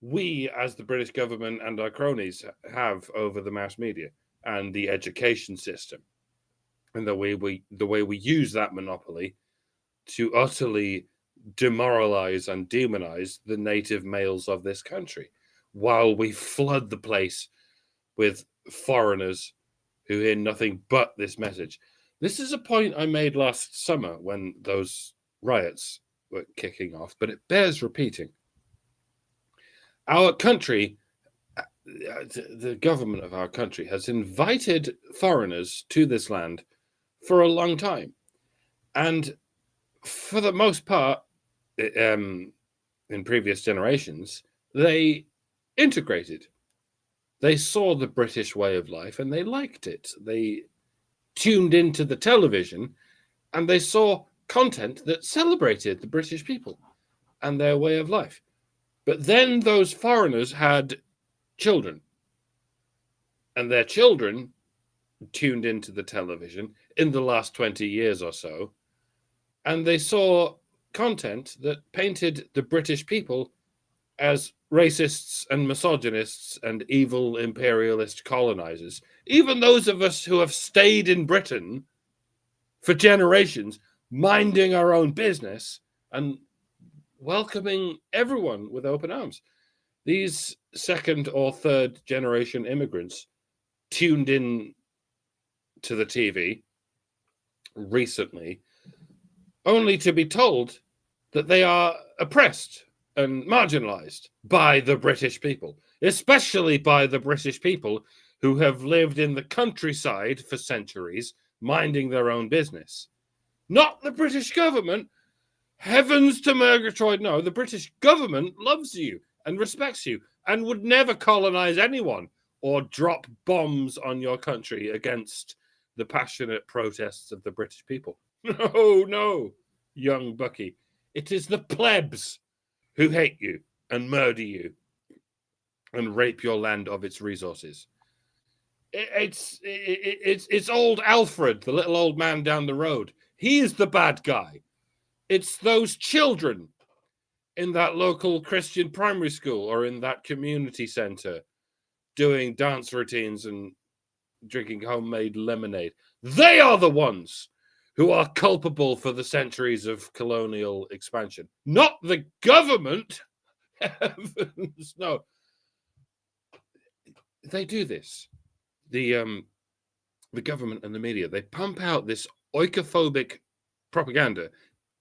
S2: we, as the British government and our cronies, have over the mass media and the education system, and the way we use that monopoly to utterly demoralize and demonize the native males of this country, while we flood the place with foreigners who hear nothing but this message. This is a point I made last summer when those riots were kicking off, but it bears repeating. Our country, the government of our country, has invited foreigners to this land for a long time. And for the most part, in previous generations, they integrated. They saw the British way of life and they liked it. They tuned into the television and they saw content that celebrated the British people and their way of life. But then those foreigners had children, and their children tuned into the television in the last 20 years or so, and they saw content that painted the British people as racists and misogynists and evil imperialist colonizers. Even those of us who have stayed in Britain for generations, minding our own business and welcoming everyone with open arms. These second or third generation immigrants tuned in to the TV recently, only to be told that they are oppressed and marginalized by the British people, especially by the British people who have lived in the countryside for centuries, minding their own business. Not the British government. Heavens to Murgatroyd, no. The British government loves you and respects you and would never colonize anyone or drop bombs on your country against the passionate protests of the British people. No, young Bucky. It is the plebs who hate you and murder you and rape your land of its resources. It's old Alfred, the little old man down the road. He is the bad guy. It's those children in that local Christian primary school or in that community center doing dance routines and drinking homemade lemonade. They are the ones who are culpable for the centuries of colonial expansion, not the government. Heavens, no. They do this. The government and the media, they pump out this oikophobic propaganda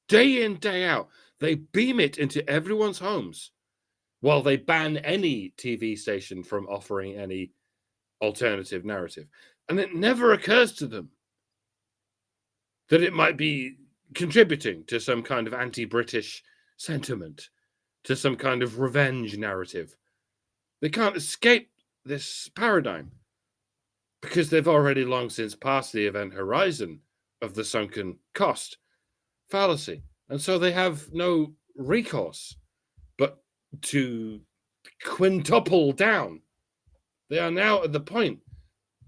S2: day in, day out. They beam it into everyone's homes while they ban any TV station from offering any alternative narrative. And it never occurs to them that it might be contributing to some kind of anti-British sentiment, to some kind of revenge narrative. They can't escape this paradigm because they've already long since passed the event horizon of the sunken cost fallacy. And so they have no recourse but to quintuple down. They are now at the point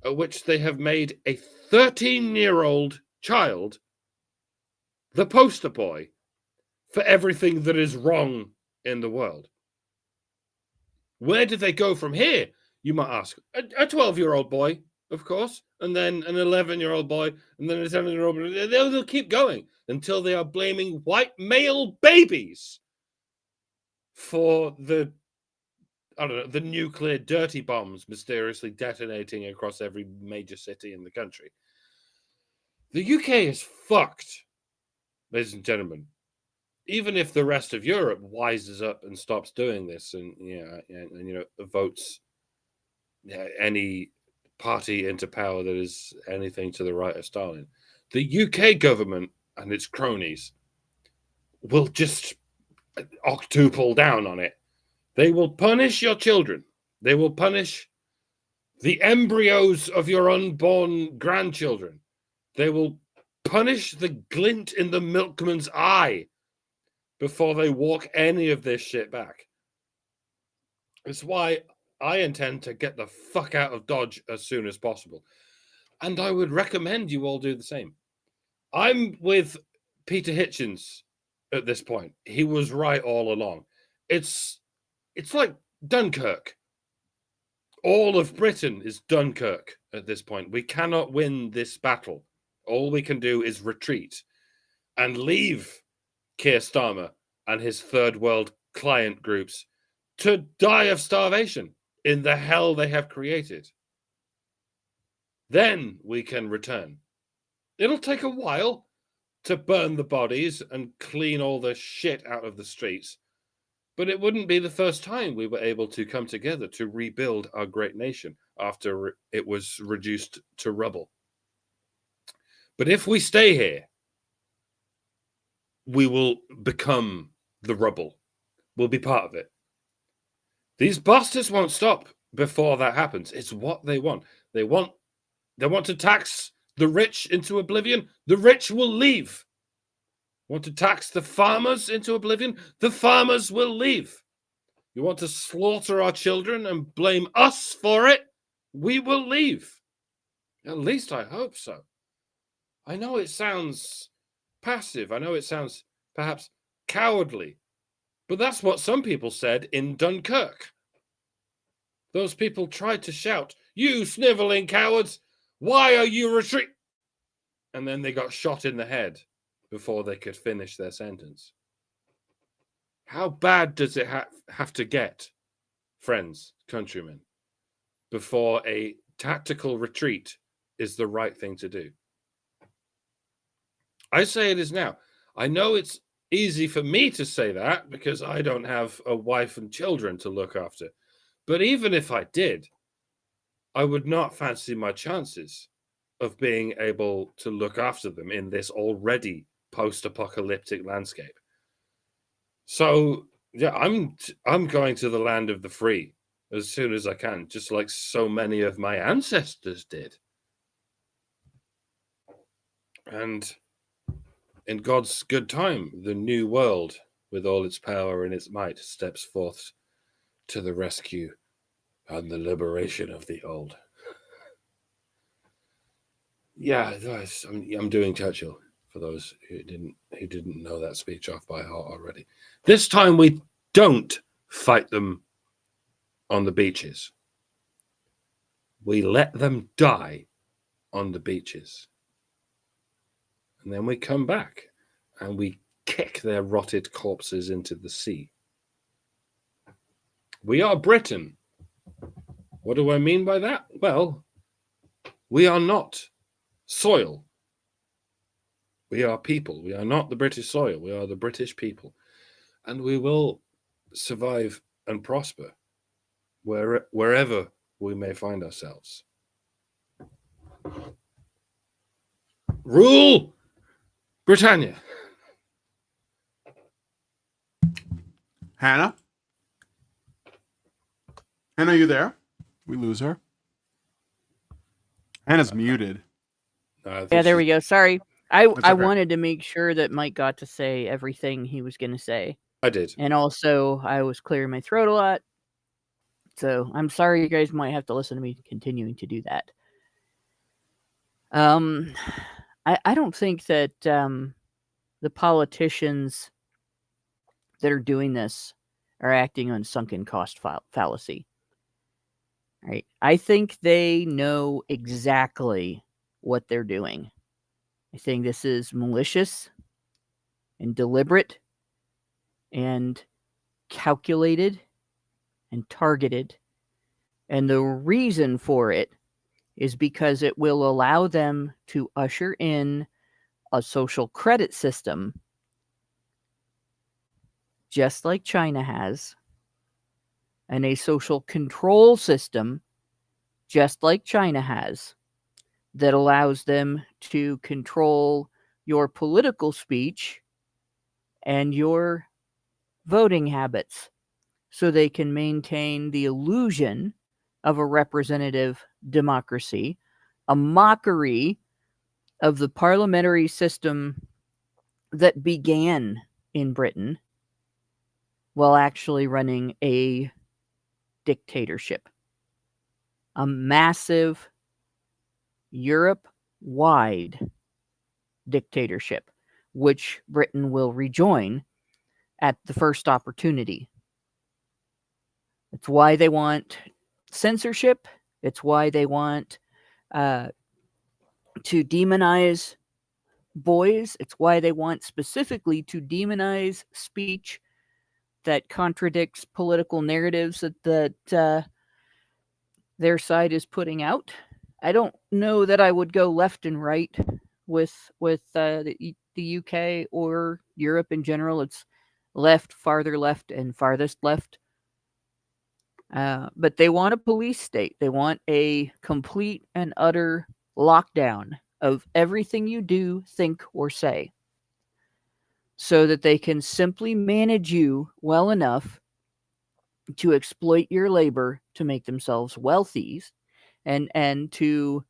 S2: at which they have made a 13-year-old child the poster boy for everything that is wrong in the world. Where do they go from here, you might ask? A 12-year-old boy, of course, and then an 11-year-old boy, and then a 7-year-old boy. They'll keep going until they are blaming white male babies for the nuclear dirty bombs mysteriously detonating across every major city in the country. The UK is fucked, ladies and gentlemen. Even if the rest of Europe wises up and stops doing this and votes any party into power that is anything to the right of Stalin, the UK government and its cronies will just octuple down on it. They will punish your children. They will punish the embryos of your unborn grandchildren. They will punish the glint in the milkman's eye before they walk any of this shit back. It's why I intend to get the fuck out of Dodge as soon as possible. And I would recommend you all do the same. I'm with Peter Hitchens at this point. He was right all along. It's like Dunkirk. All of Britain is Dunkirk at this point. We cannot win this battle. All we can do is retreat and leave Keir Starmer and his third world client groups to die of starvation in the hell they have created. Then we can return. It'll take a while to burn the bodies and clean all the shit out of the streets. But it wouldn't be the first time we were able to come together to rebuild our great nation after it was reduced to rubble. But if we stay here, we will become the rubble. We'll be part of it. These bastards won't stop before that happens. It's what they want. They want to tax the rich into oblivion. The rich will leave. Want to tax the farmers into oblivion? The farmers will leave. You want to slaughter our children and blame us for it? We will leave. At least I hope so. I know it sounds passive. I know it sounds perhaps cowardly. But that's what some people said in Dunkirk. Those people tried to shout, "You sniveling cowards, why are you retreating?" And then they got shot in the head before they could finish their sentence. How bad does it have to get, friends, countrymen, before a tactical retreat is the right thing to do? I say it is now. I know it's easy for me to say that because I don't have a wife and children to look after. But even if I did, I would not fancy my chances of being able to look after them in this already post-apocalyptic landscape. So, yeah, I'm going to the land of the free as soon as I can, just like so many of my ancestors did. And in God's good time, the new world, with all its power and its might, steps forth to the rescue and the liberation of the old. Yeah, I'm doing Churchill for those who didn't know that speech off by heart already. This time we don't fight them on the beaches. We let them die on the beaches. And then we come back and we kick their rotted corpses into the sea. We are Britain. What do I mean by that? Well, we are not soil. We are people. We are not the British soil. We are the British people. And we will survive and prosper wherever we may find ourselves. Rule Britannia.
S1: Hannah? Hannah, are you there? We lose her. Hannah's muted.
S3: Yeah, there we go. Sorry. I
S1: okay.
S3: wanted to make sure that Mike got to say everything he was going to say.
S2: I did.
S3: And also, I was clearing my throat a lot. So I'm sorry you guys might have to listen to me continuing to do that. I don't think that the politicians that are doing this are acting on sunken cost fallacy. Right? I think they know exactly what they're doing. I think this is malicious and deliberate and calculated and targeted. And the reason for it is because it will allow them to usher in a social credit system just like China has, and a social control system just like China has, that allows them to control your political speech and your voting habits so they can maintain the illusion of a representative democracy, a mockery of the parliamentary system that began in Britain while actually running a dictatorship, a massive Europe-wide dictatorship, which Britain will rejoin at the first opportunity. It's why they want censorship. It's why they want to demonize boys. It's why they want specifically to demonize speech that contradicts political narratives that their side is putting out. I don't know that I would go left and right with the UK or Europe in general. It's left, farther left, and farthest left. But they want a police state. They want a complete and utter lockdown of everything you do, think, or say, so that they can simply manage you well enough to exploit your labor to make themselves wealthy, and to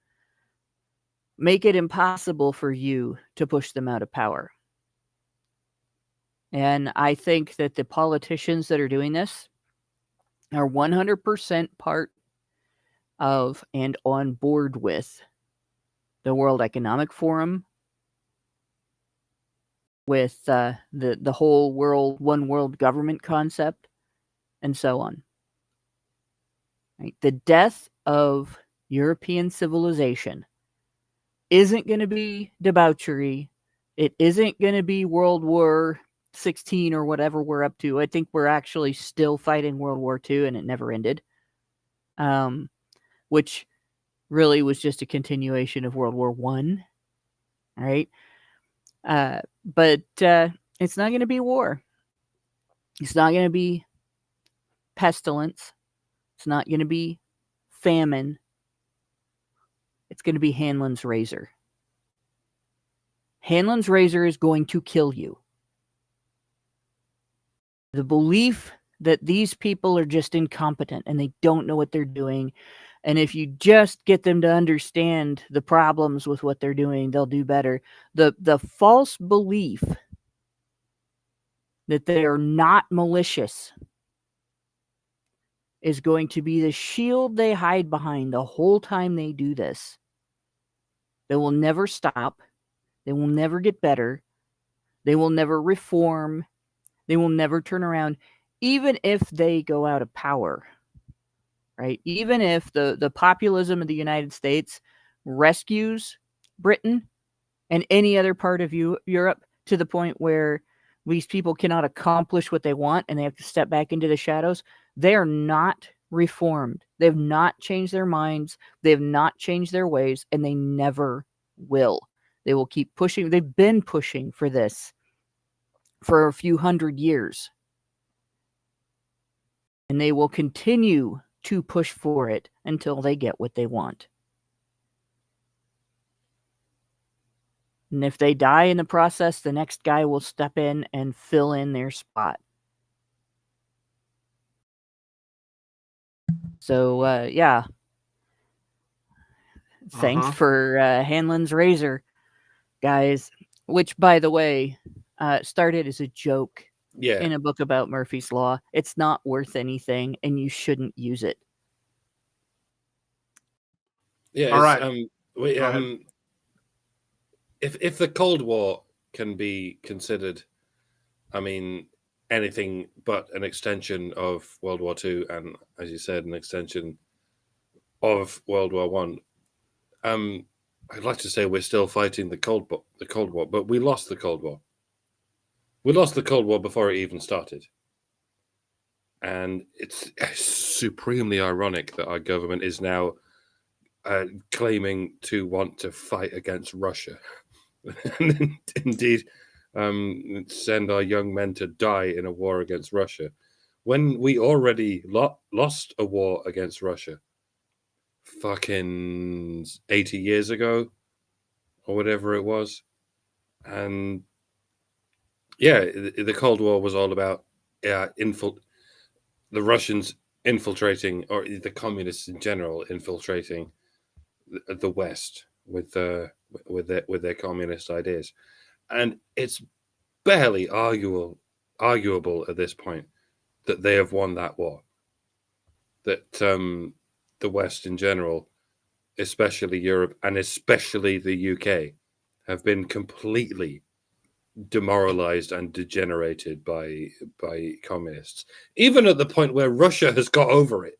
S3: make it impossible for you to push them out of power. And I think that the politicians that are doing this are 100% part of and on board with the World Economic Forum, with the whole one world government concept, and so on. Right? The death of European civilization isn't going to be debauchery. It isn't going to be World War 16 or whatever we're up to. I think we're actually still fighting World War II, and it never ended. Which really was just a continuation of World War I. Right? But it's not going to be war. It's not going to be pestilence. It's not going to be famine. It's going to be Hanlon's razor. Hanlon's razor is going to kill you. The belief that these people are just incompetent and they don't know what they're doing, and if you just get them to understand the problems with what they're doing, they'll do better. The false belief that they are not malicious is going to be the shield they hide behind the whole time they do this. They will never stop. They will never get better. They will never reform. They will never turn around, even if they go out of power. Right? Even if the populism of the United States rescues Britain and any other part of Europe to the point where these people cannot accomplish what they want and they have to step back into the shadows, they are not reformed. They have not changed their minds. They have not changed their ways, and they never will. They will keep pushing. They've been pushing for this for a few hundred years. And they will continue to push for it until they get what they want. And if they die in the process, the next guy will step in and fill in their spot. So, yeah. Thanks for Hanlon's razor, guys. Which, by the way, started as a joke in a book about Murphy's Law. It's not worth anything, and you shouldn't use it.
S2: Yeah.
S1: All right.
S2: If the Cold War can be considered, I mean, anything but an extension of World War II, and as you said, an extension of World War One. I'd like to say we're still fighting the Cold War, but we lost the Cold War. We lost the Cold War before it even started. And it's supremely ironic that our government is now claiming to want to fight against Russia. And indeed, send our young men to die in a war against Russia, when we already lost a war against Russia fucking 80 years ago or whatever it was. And yeah, the Cold War was all about the Russians infiltrating, or the communists in general infiltrating the West with their communist ideas. And it's barely arguable at this point that they have won that war. That the West in general, especially Europe and especially the UK, have been completely demoralized and degenerated by communists. Even at the point where Russia has got over it.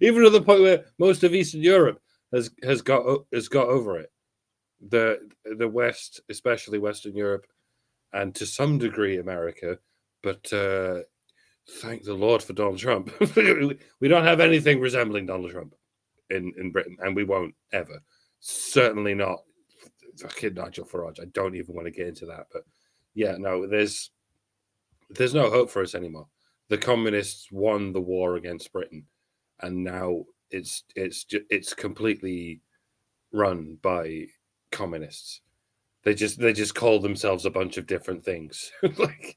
S2: Even at the point where most of Eastern Europe has got over it. The West, especially Western Europe, and to some degree America, but thank the Lord for Donald Trump. We don't have anything resembling Donald Trump in Britain, and we won't ever. Certainly not fucking Nigel Farage. I don't even want to get into that, but yeah, no, there's there's no hope for us anymore. The communists won the war against Britain, and now it's completely run by communists. They just call themselves a bunch of different things. Like,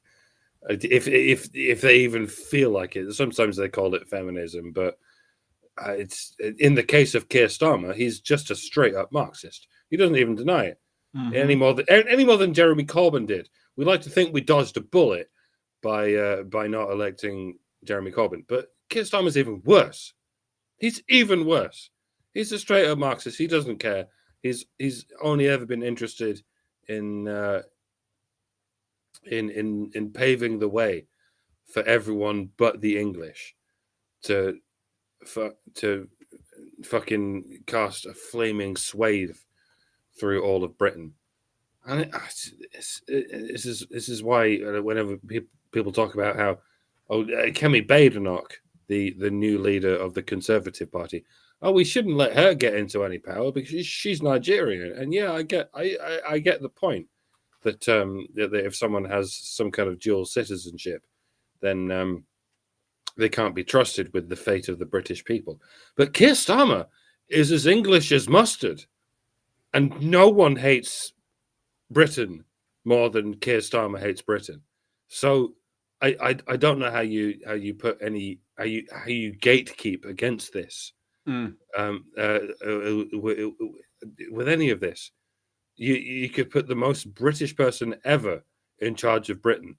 S2: if they even feel like it, sometimes they call it feminism, but it's in the case of Keir Starmer, he's just a straight up Marxist. He doesn't even deny it any more than Jeremy Corbyn did. We like to think we dodged a bullet by not electing Jeremy Corbyn, but Keir Starmer's even worse. He's even worse. He's a straight up Marxist. He doesn't care. He's only ever been interested in paving the way for everyone but the English to fucking cast a flaming swathe through all of Britain. And this is why whenever people talk about how Kemi Badenoch, the new leader of the Conservative Party, we shouldn't let her get into any power because she's Nigerian. And yeah, I get the point that if someone has some kind of dual citizenship, then they can't be trusted with the fate of the British people. But Keir Starmer is as English as mustard, and no one hates Britain more than Keir Starmer hates Britain. So I don't know how you gatekeep against this. With any of this, you could put the most British person ever in charge of Britain,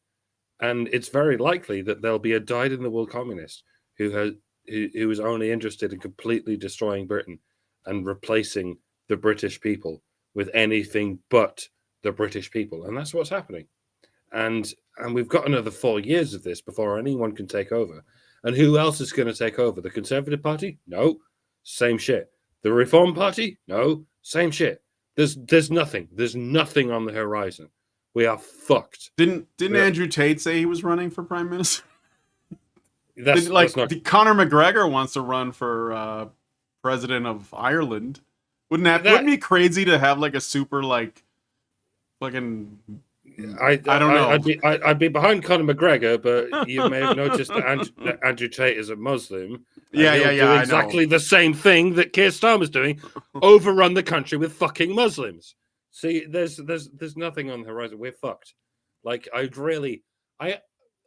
S2: and it's very likely that there'll be a dyed-in-the-wool communist who is only interested in completely destroying Britain and replacing the British people with anything but the British people, and that's what's happening. And we've got another 4 years of this before anyone can take over. And who else is going to take over? The Conservative Party? No, same shit. The Reform Party? No, same shit. There's nothing. There's nothing on the horizon. We are fucked.
S1: Didn't Andrew Tate say he was running for prime minister?
S2: That's not...
S1: Conor McGregor wants to run for president of Ireland. Wouldn't be crazy to have like a super like fucking? I don't know.
S2: I'd be behind Conor McGregor, but you may have noticed that Andrew Tate is a Muslim.
S1: Yeah.
S2: Do exactly the same thing that Keir Starmer's doing, overrun the country with fucking Muslims. See, there's nothing on the horizon. We're fucked. Like, this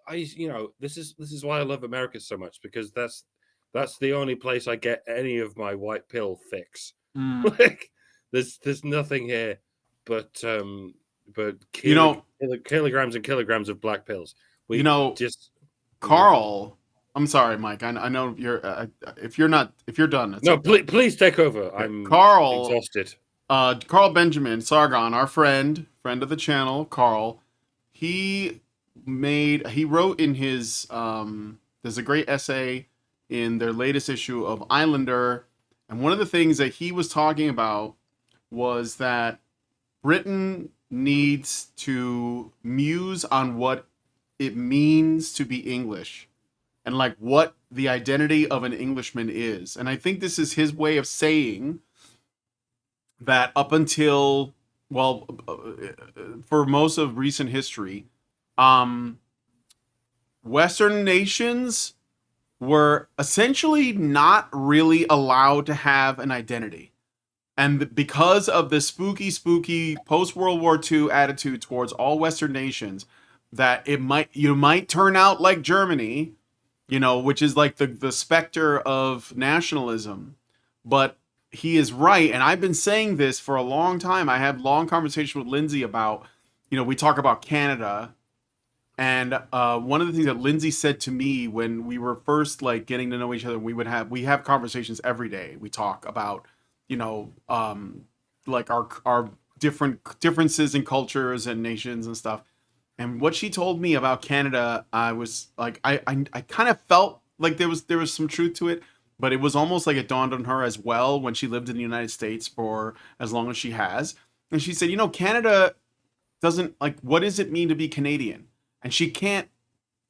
S2: is why I love America so much, because that's the only place I get any of my white pill fix. Like, there's nothing here but kilograms and kilograms of black pills.
S1: Carl. I'm sorry, Mike. I know you're. If you're done.
S2: No, okay. Please take over. I'm exhausted.
S1: Carl Benjamin Sargon, our friend of the channel, Carl. He wrote in his. There's a great essay in their latest issue of Islander, and one of the things that he was talking about was that Britain needs to muse on what it means to be English and like what the identity of an Englishman is. And I think this is his way of saying that up until, for most of recent history, Western nations were essentially not really allowed to have an identity. And because of the spooky post-World War II attitude towards all Western nations, that you might turn out like Germany, which is like the specter of nationalism. But he is right, and I've been saying this for a long time. I had long conversation with Lindsay about, we talk about Canada, and one of the things that Lindsay said to me when we were first like getting to know each other, we have conversations every day. We talk about like our differences in cultures and nations and stuff. And what she told me about Canada, I was like, I kind of felt like there was some truth to it, but it was almost like it dawned on her as well when she lived in the United States for as long as she has. And she said, Canada doesn't like, what does it mean to be Canadian? And she can't,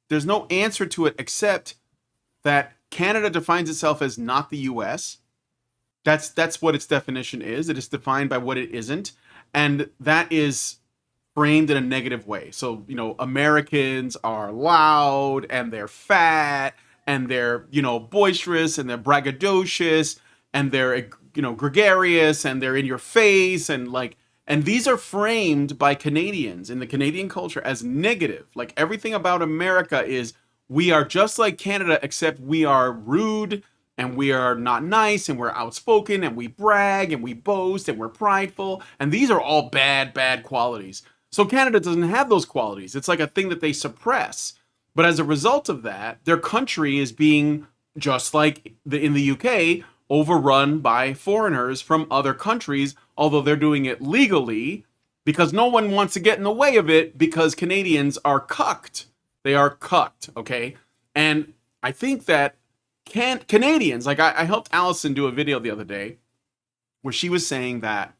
S1: there's no answer to it except that Canada defines itself as not the US. That's what its definition is. It is defined by what it isn't. And that is framed in a negative way. So, Americans are loud and they're fat and they're, boisterous and they're braggadocious and they're, gregarious and they're in your face and these are framed by Canadians in the Canadian culture as negative. Like everything about America is we are just like Canada, except we are rude and we are not nice and we're outspoken and we brag and we boast and we're prideful. And these are all bad qualities. So Canada doesn't have those qualities. It's like a thing that they suppress. But as a result of that, their country is being, just like in the UK, overrun by foreigners from other countries, although they're doing it legally because no one wants to get in the way of it because Canadians are cucked. They are cucked, okay? And I think that Canadians, like I helped Allison do a video the other day where she was saying that,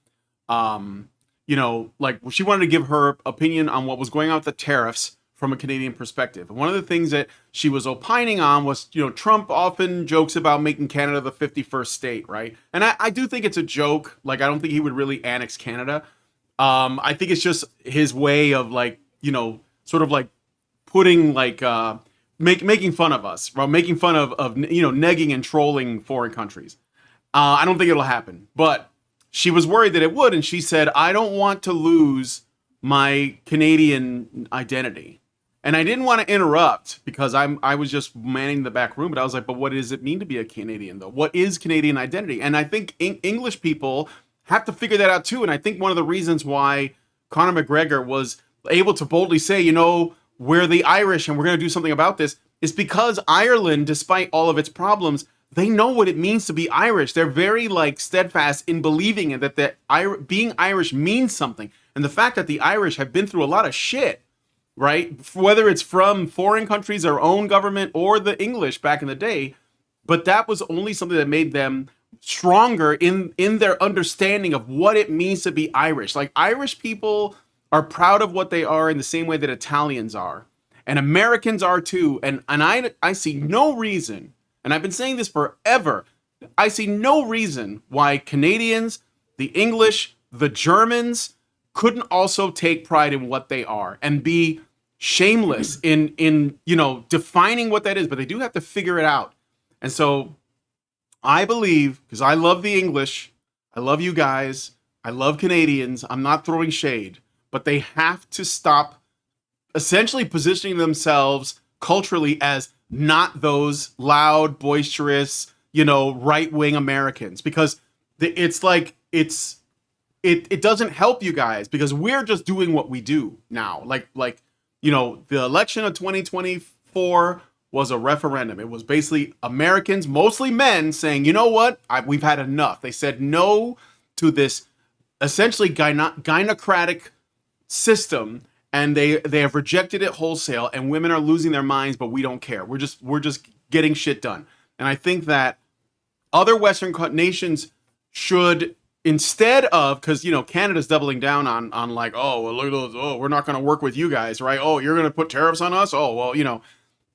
S1: like she wanted to give her opinion on what was going on with the tariffs from a Canadian perspective. And one of the things that she was opining on was, Trump often jokes about making Canada the 51st state, right? And I do think it's a joke. Like, I don't think he would really annex Canada. I think it's just his way of sort of like putting making fun of us, right? Making fun of negging and trolling foreign countries. I don't think it'll happen, but she was worried that it would. And she said, I don't want to lose my Canadian identity. And I didn't want to interrupt because I was just manning the back room, but I was like, but what does it mean to be a Canadian though? What is Canadian identity? And I think English people have to figure that out too. And I think one of the reasons why Conor McGregor was able to boldly say, we're the Irish and we're going to do something about this is because Ireland, despite all of its problems, they know what it means to be Irish. They're very steadfast in believing that being Irish means something. And the fact that the Irish have been through a lot of shit, right? Whether it's from foreign countries, their own government, or the English back in the day, but that was only something that made them stronger in their understanding of what it means to be Irish. Like Irish people are proud of what they are in the same way that Italians are, and Americans are too. And I see no reason, and I've been saying this forever, I see no reason why Canadians, the English, the Germans couldn't also take pride in what they are and be shameless in defining what that is, but they do have to figure it out. And so I believe, because I love the English, I love you guys, I love Canadians, I'm not throwing shade, but they have to stop essentially positioning themselves culturally as not those loud, boisterous, right-wing Americans, because it's like it doesn't help you guys because we're just doing what we do now. The election of 2024 was a referendum. It was basically Americans, mostly men, saying, you know what? We've had enough. They said no to this essentially gynocratic system, and they have rejected it wholesale, and women are losing their minds, but we don't care. We're just getting shit done. And I think that other Western nations should, instead of, because Canada's doubling down on oh, well, look at those, oh, we're not going to work with you guys, right? Oh, you're going to put tariffs on us? Oh, well,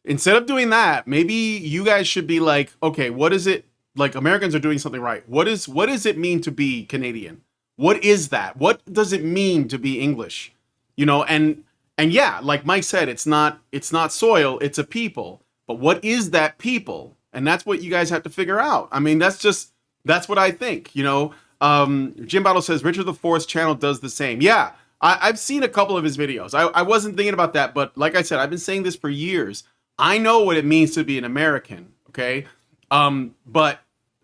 S1: instead of doing that, maybe you guys should be like, okay, what is it, like Americans are doing something right. What does it mean to be Canadian? What is that? What does it mean to be English? And yeah, like Mike said, it's not soil, it's a people. But what is that people? And that's what you guys have to figure out. I mean, that's what I think, Jim Bottle says Richard IV's channel does the same. Yeah, I've seen a couple of his videos. I wasn't thinking about that, but like I said, I've been saying this for years. I know what it means to be an American, okay? But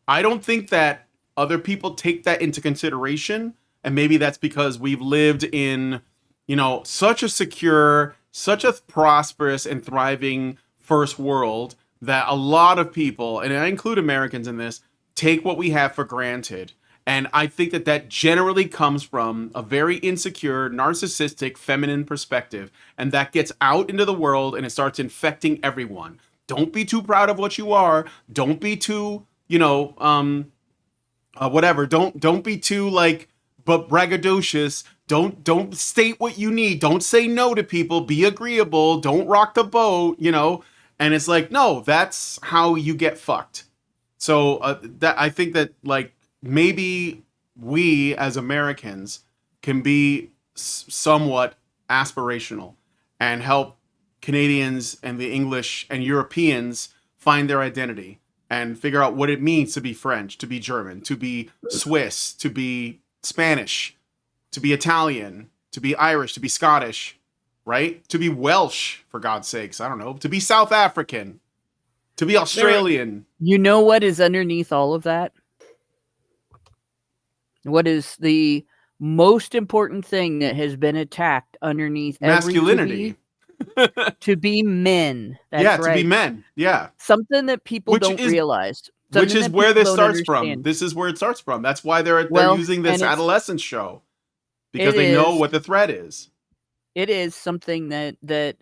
S1: I don't think that other people take that into consideration, and maybe that's because we've lived in, such a secure, such a prosperous and thriving first world that a lot of people, and I include Americans in this, take what we have for granted. And I think that generally comes from a very insecure, narcissistic, feminine perspective. And that gets out into the world and it starts infecting everyone. Don't be too proud of what you are. Don't be too, whatever. Don't be too but braggadocious. Don't state what you need. Don't say no to people. Be agreeable. Don't rock the boat, And it's like, no, that's how you get fucked. So that I think that maybe we as Americans can be somewhat aspirational and help Canadians and the English and Europeans find their identity and figure out what it means to be French, to be German, to be Swiss, to be Spanish, to be Italian, to be Irish, to be Scottish, right? To be Welsh, for God's sakes, I don't know, to be South African, to be Australian.
S3: You know what is underneath all of that? What is the most important thing that has been attacked underneath
S1: masculinity?
S3: To be men. That's
S1: yeah,
S3: right.
S1: To be men. Yeah.
S3: Something that people don't realize.
S1: Which is where this starts from. This is where it starts from. That's why they're using this adolescent show. Because they know what the threat is.
S3: It is something that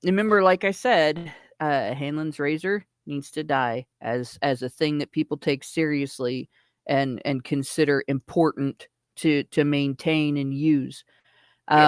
S3: remember, like I said, Hanlon's razor needs to die as a thing that people take seriously and consider important to maintain and use.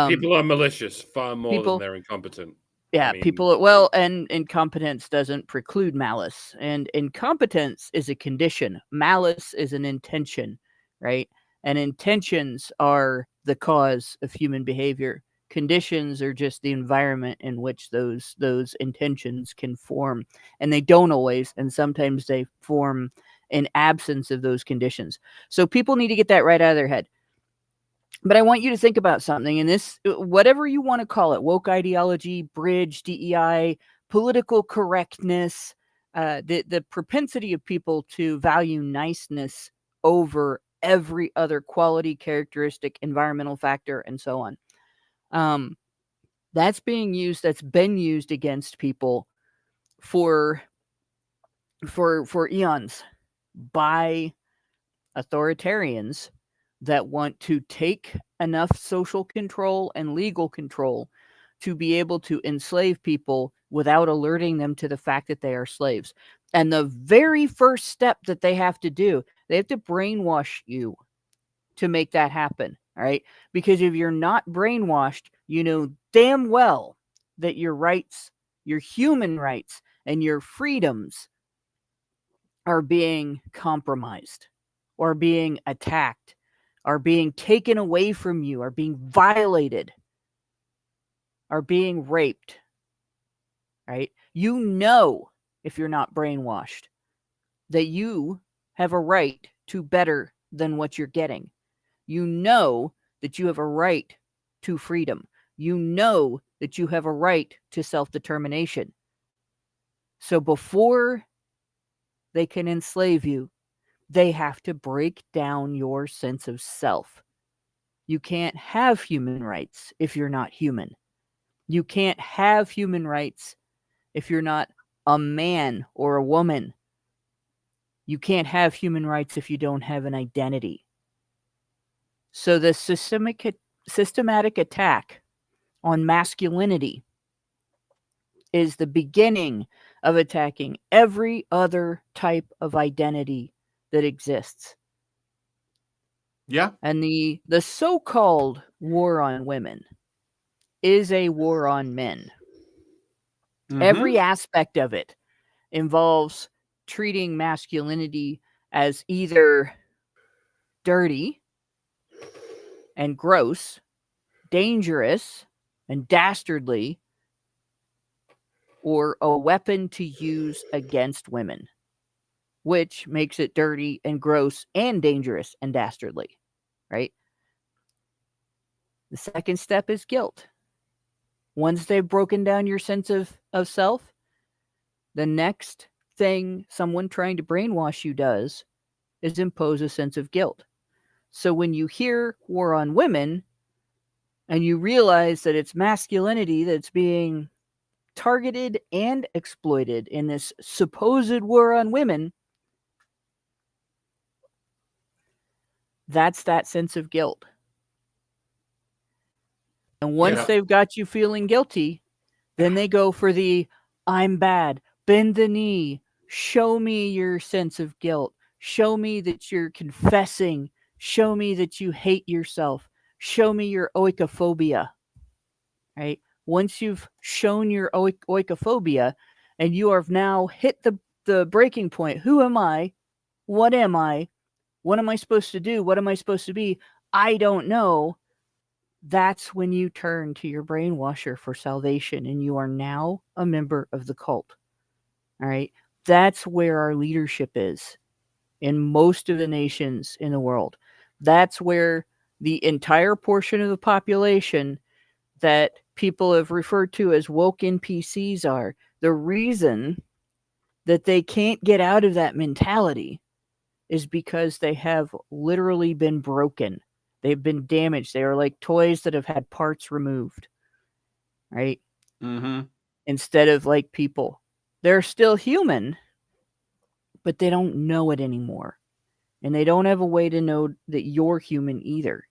S2: People are malicious far more than they're incompetent.
S3: Yeah, people. And incompetence doesn't preclude malice, and incompetence is a condition. Malice is an intention, right? And intentions are the cause of human behavior. Conditions are just the environment in which those intentions can form, and they don't always, and sometimes they form in absence of those conditions. So people need to get that right out of their head. But I want you to think about something, and this, whatever you want to call it, woke ideology, bridge, DEI, political correctness, the propensity of people to value niceness over every other quality, characteristic, environmental factor, and so on. That's been used against people for eons by authoritarians that want to take enough social control and legal control to be able to enslave people without alerting them to the fact that they are slaves. And the very first step that they have to do, they have to brainwash you to make that happen. All right. Because if you're not brainwashed, you know damn well that your rights, your human rights, and your freedoms are being compromised or being attacked, are being taken away from you, are being violated, are being raped, right? You know, if you're not brainwashed, that you have a right to better than what you're getting. You know that you have a right to freedom. You know that you have a right to self-determination. So before they can enslave you, they have to break down your sense of self. You can't have human rights if you're not human. You can't have human rights if you're not a man or a woman. You can't have human rights if you don't have an identity. So the systematic attack on masculinity is the beginning of attacking every other type of identity that exists.
S1: Yeah.
S3: And the so-called war on women is a war on men. Mm-hmm. Every aspect of it involves treating masculinity as either dirty and gross, dangerous and dastardly, or a weapon to use against women, which makes it dirty and gross and dangerous and dastardly, right? The second step is guilt. Once they've broken down your sense of self, the next thing someone trying to brainwash you does is impose a sense of guilt. So when you hear war on women and you realize that it's masculinity that's being targeted and exploited in this supposed war on women, that's that sense of guilt. And once they've got you feeling guilty, then they go for the I'm bad, bend the knee, show me your sense of guilt, show me that you're confessing, show me that you hate yourself, show me your oikophobia, right? Once you've shown your oikophobia and you have now hit the breaking point, who am I? What am I? What am I supposed to do? What am I supposed to be? I don't know. that's when you turn to your brainwasher for salvation, and you are now a member of the cult. All right. That's where our leadership is in most of the nations in the world. That's where the entire portion of the population that people have referred to as woke NPCs are. The reason that they can't get out of that mentality is because they have literally been broken. They've been damaged. They are like toys that have had parts removed, right?
S1: Mm-hmm.
S3: Instead of like people. They're still human, but they don't know it anymore. And they don't have a way to know that you're human either.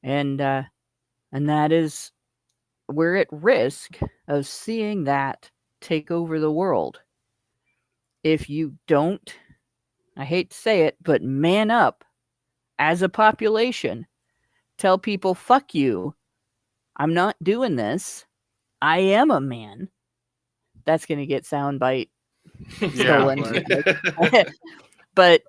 S3: And that is, we're at risk of seeing that take over the world. If you don't, I hate to say it, but man up as a population, tell people, fuck you, I'm not doing this, I am a man. That's going to get soundbite stolen. But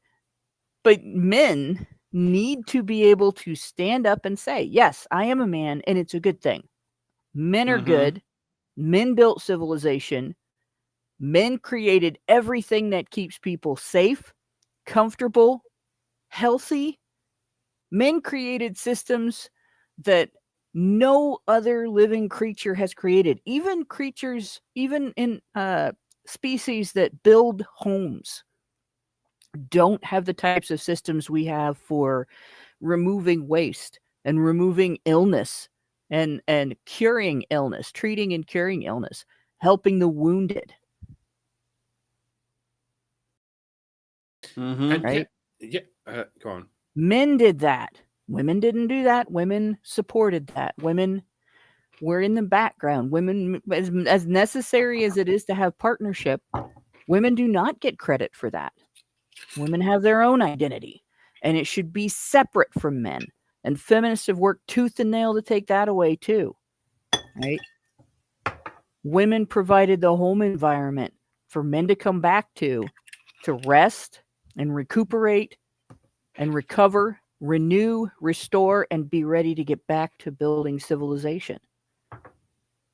S3: men need to be able to stand up and say, yes, I am a man, and it's a good thing. Men are good. Men built civilization. Men created everything that keeps people safe, comfortable, healthy. Men created systems that no other living creature has created. Even creatures, even in species that build homes, don't have the types of systems we have for removing waste and removing illness and curing illness, treating and curing illness, helping the wounded.
S1: Mm-hmm.
S3: Right?
S2: Go on.
S3: Men did that. Women didn't do that. Women supported that. Women were in the background. Women, as necessary as it is to have partnership, women do not get credit for that. Women have their own identity, and it should be separate from men. And feminists have worked tooth and nail to take that away too. Right? Women provided the home environment for men to come back to rest and recuperate and recover, renew, restore, and be ready to get back to building civilization.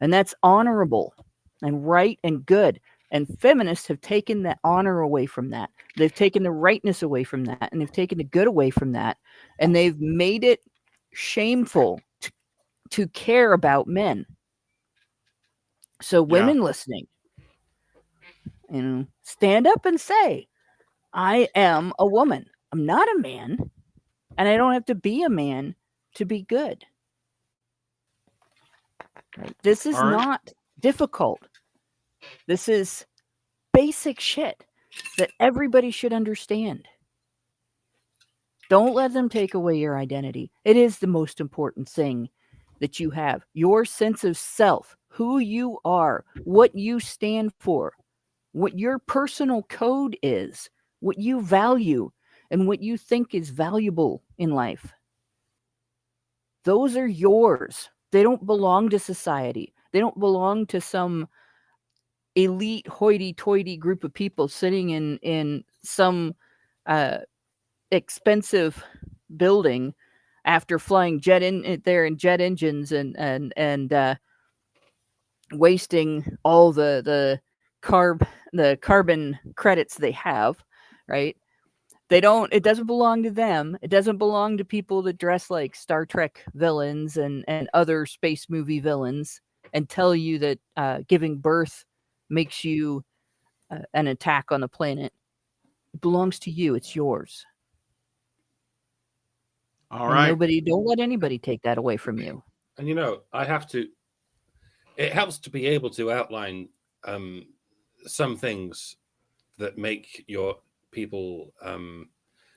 S3: And that's honorable and right and good. And feminists have taken that honor away from that. They've taken the rightness away from that, and they've taken the good away from that, and they've made it shameful to care about men. So women listening, stand up and say, I am a woman. I'm not a man, and I don't have to be a man to be good. Right? This is not difficult. This is basic shit that everybody should understand. Don't let them take away your identity. It is the most important thing that you have. Your sense of self, who you are, what you stand for, what your personal code is, what you value, and what you think is valuable in life. Those are yours. They don't belong to society. They don't belong to some elite hoity-toity group of people sitting in some expensive building after flying jet engines and wasting all the carbon credits they have, right? It doesn't belong to them. It doesn't belong to people that dress like Star Trek villains and other space movie villains and tell you that giving birth makes you an attack on the planet. It belongs to you. It's yours.
S1: All right.
S3: Don't let anybody take that away from you.
S2: And it helps to be able to outline some things that make your people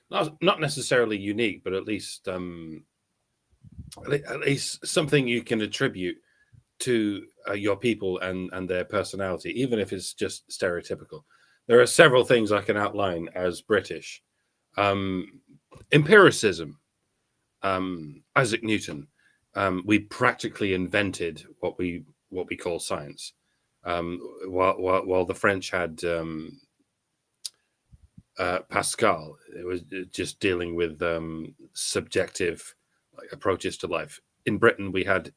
S2: not necessarily unique, but at least something you can attribute to your people and their personality, even if it's just stereotypical. There are several things I can outline as British. Empiricism. Isaac Newton. We practically invented what we call science. While the French had Pascal, it was just dealing with subjective approaches to life. in Britain we had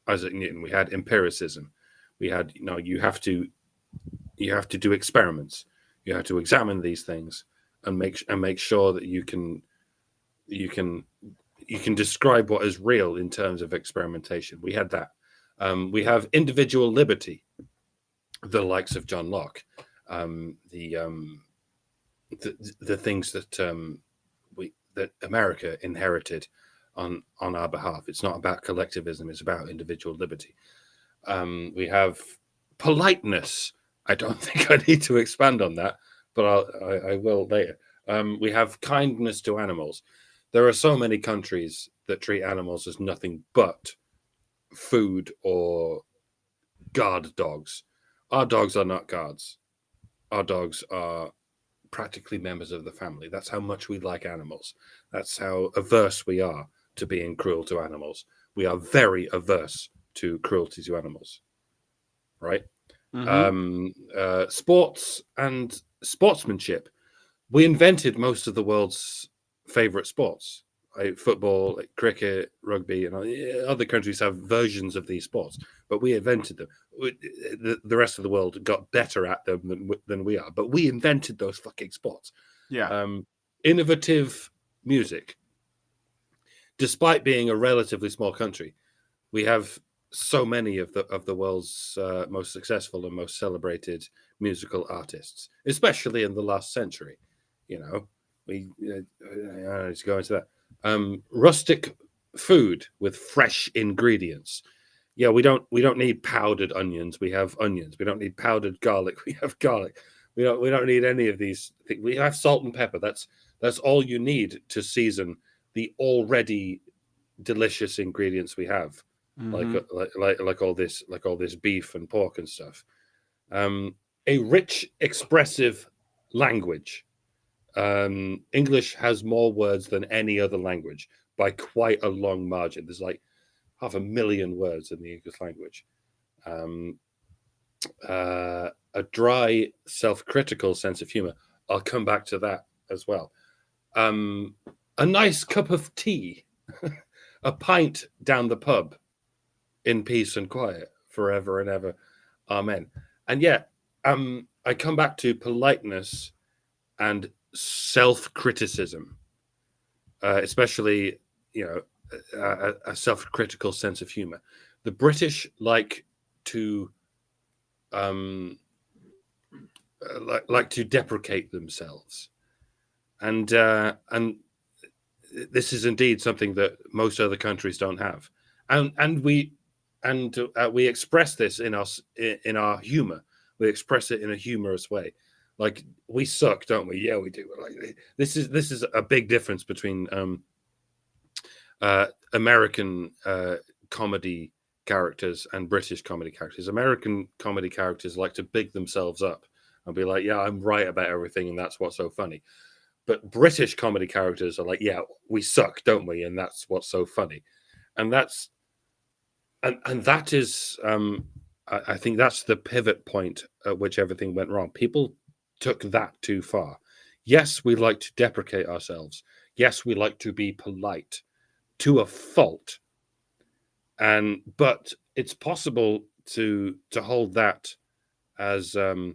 S2: Isaac Newton, we had empiricism, we had, you have to do experiments, you have to examine these things and make sure that you can describe what is real in terms of experimentation. We had that. We have individual liberty, the likes of John Locke, the things that that America inherited on our behalf. It's not about collectivism; it's about individual liberty. We have politeness. I don't think I need to expand on that, but I will later. We have kindness to animals. There are so many countries that treat animals as nothing but food or guard dogs. Our dogs are not guards. Our dogs are practically members of the family. That's how much we like animals. That's how averse we are to being cruel to animals. We are very averse to cruelty to animals, right? Sports and sportsmanship. We invented most of the world's favorite sports, like football, like cricket, rugby, and other countries have versions of these sports, but we invented them. The rest of the world got better at them than we are, but we invented those fucking sports.
S1: Yeah.
S2: Innovative music. Despite being a relatively small country, we have so many of the world's most successful and most celebrated musical artists, especially in the last century. We let's go into that. Rustic food with fresh ingredients. Yeah, we don't need powdered onions. We have onions. We don't need powdered garlic. We have garlic. We don't need any of these things. We have salt and pepper. That's all you need to season the already delicious ingredients we have, like all this beef and pork and stuff. A rich, expressive language. English has more words than any other language by quite a long margin. There's like 500,000 words in the English language. A dry, self-critical sense of humor. I'll come back to that as well. A nice cup of tea, a pint down the pub, in peace and quiet, forever and ever. Amen. And yet, I come back to politeness and self-criticism, especially, a self-critical sense of humor. The British like to deprecate themselves, and this is indeed something that most other countries don't have, and we express this in our humor. We express it in a humorous way. Like, we suck, don't we? Yeah, we do. Like, this is a big difference between American comedy characters and British comedy characters. American comedy characters like to big themselves up and be like, yeah, I'm right about everything, and that's what's so funny. But British comedy characters are like, yeah, we suck, don't we? And that's what's so funny. And that is, I think that's the pivot point at which everything went wrong. People took that too far. Yes, we like to deprecate ourselves. Yes, we like to be polite to a fault. But it's possible to hold that as a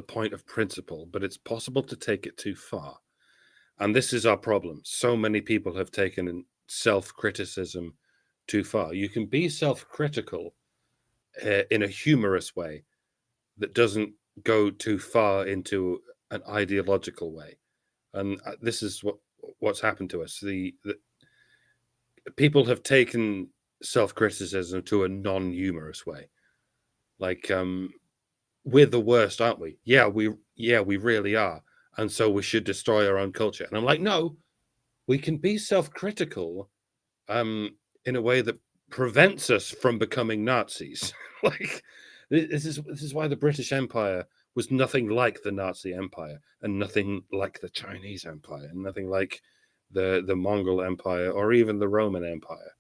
S2: point of principle, but it's possible to take it too far. And this is our problem. So many people have taken self-criticism too far. You can be self-critical in a humorous way that doesn't go too far into an ideological way. And this is what's happened to us. The people have taken self-criticism to a non-humorous way. Like, we're the worst, aren't we? Yeah, we really are. And so we should destroy our own culture. And I'm like, no, we can be self-critical in a way that prevents us from becoming Nazis. Like, this is why the British Empire was nothing like the Nazi Empire, and nothing like the Chinese Empire, and nothing like the Mongol Empire or even the Roman Empire.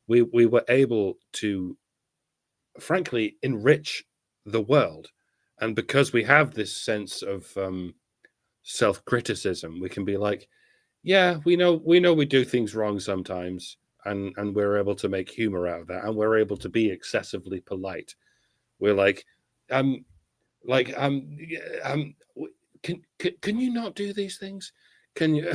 S2: We were able to, frankly, enrich the world. And because we have this sense of self-criticism, we can be like, yeah, we know we do things wrong sometimes, and we're able to make humor out of that, and we're able to be excessively polite. We're like, like can you not do these things? Can you?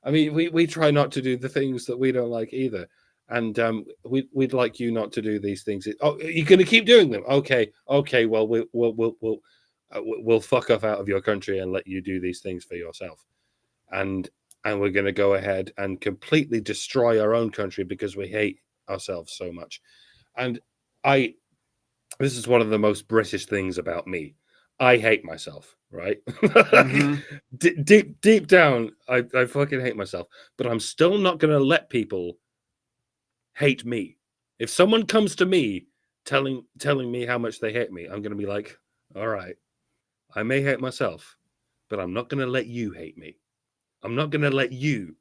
S2: I mean, we try not to do the things that we don't like either, and we'd like you not to do these things. Oh, you're going to keep doing them? Okay. Well, we'll fuck off out of your country and let you do these things for yourself, and we're going to go ahead and completely destroy our own country because we hate ourselves so much. And this is one of the most British things about me. I hate myself, right? Deep down, I fucking hate myself, but I'm still not going to let people hate me. If someone comes to me telling me how much they hate me, I'm going to be like, all right, I may hate myself, but I'm not going to let you hate me. I'm not going to let you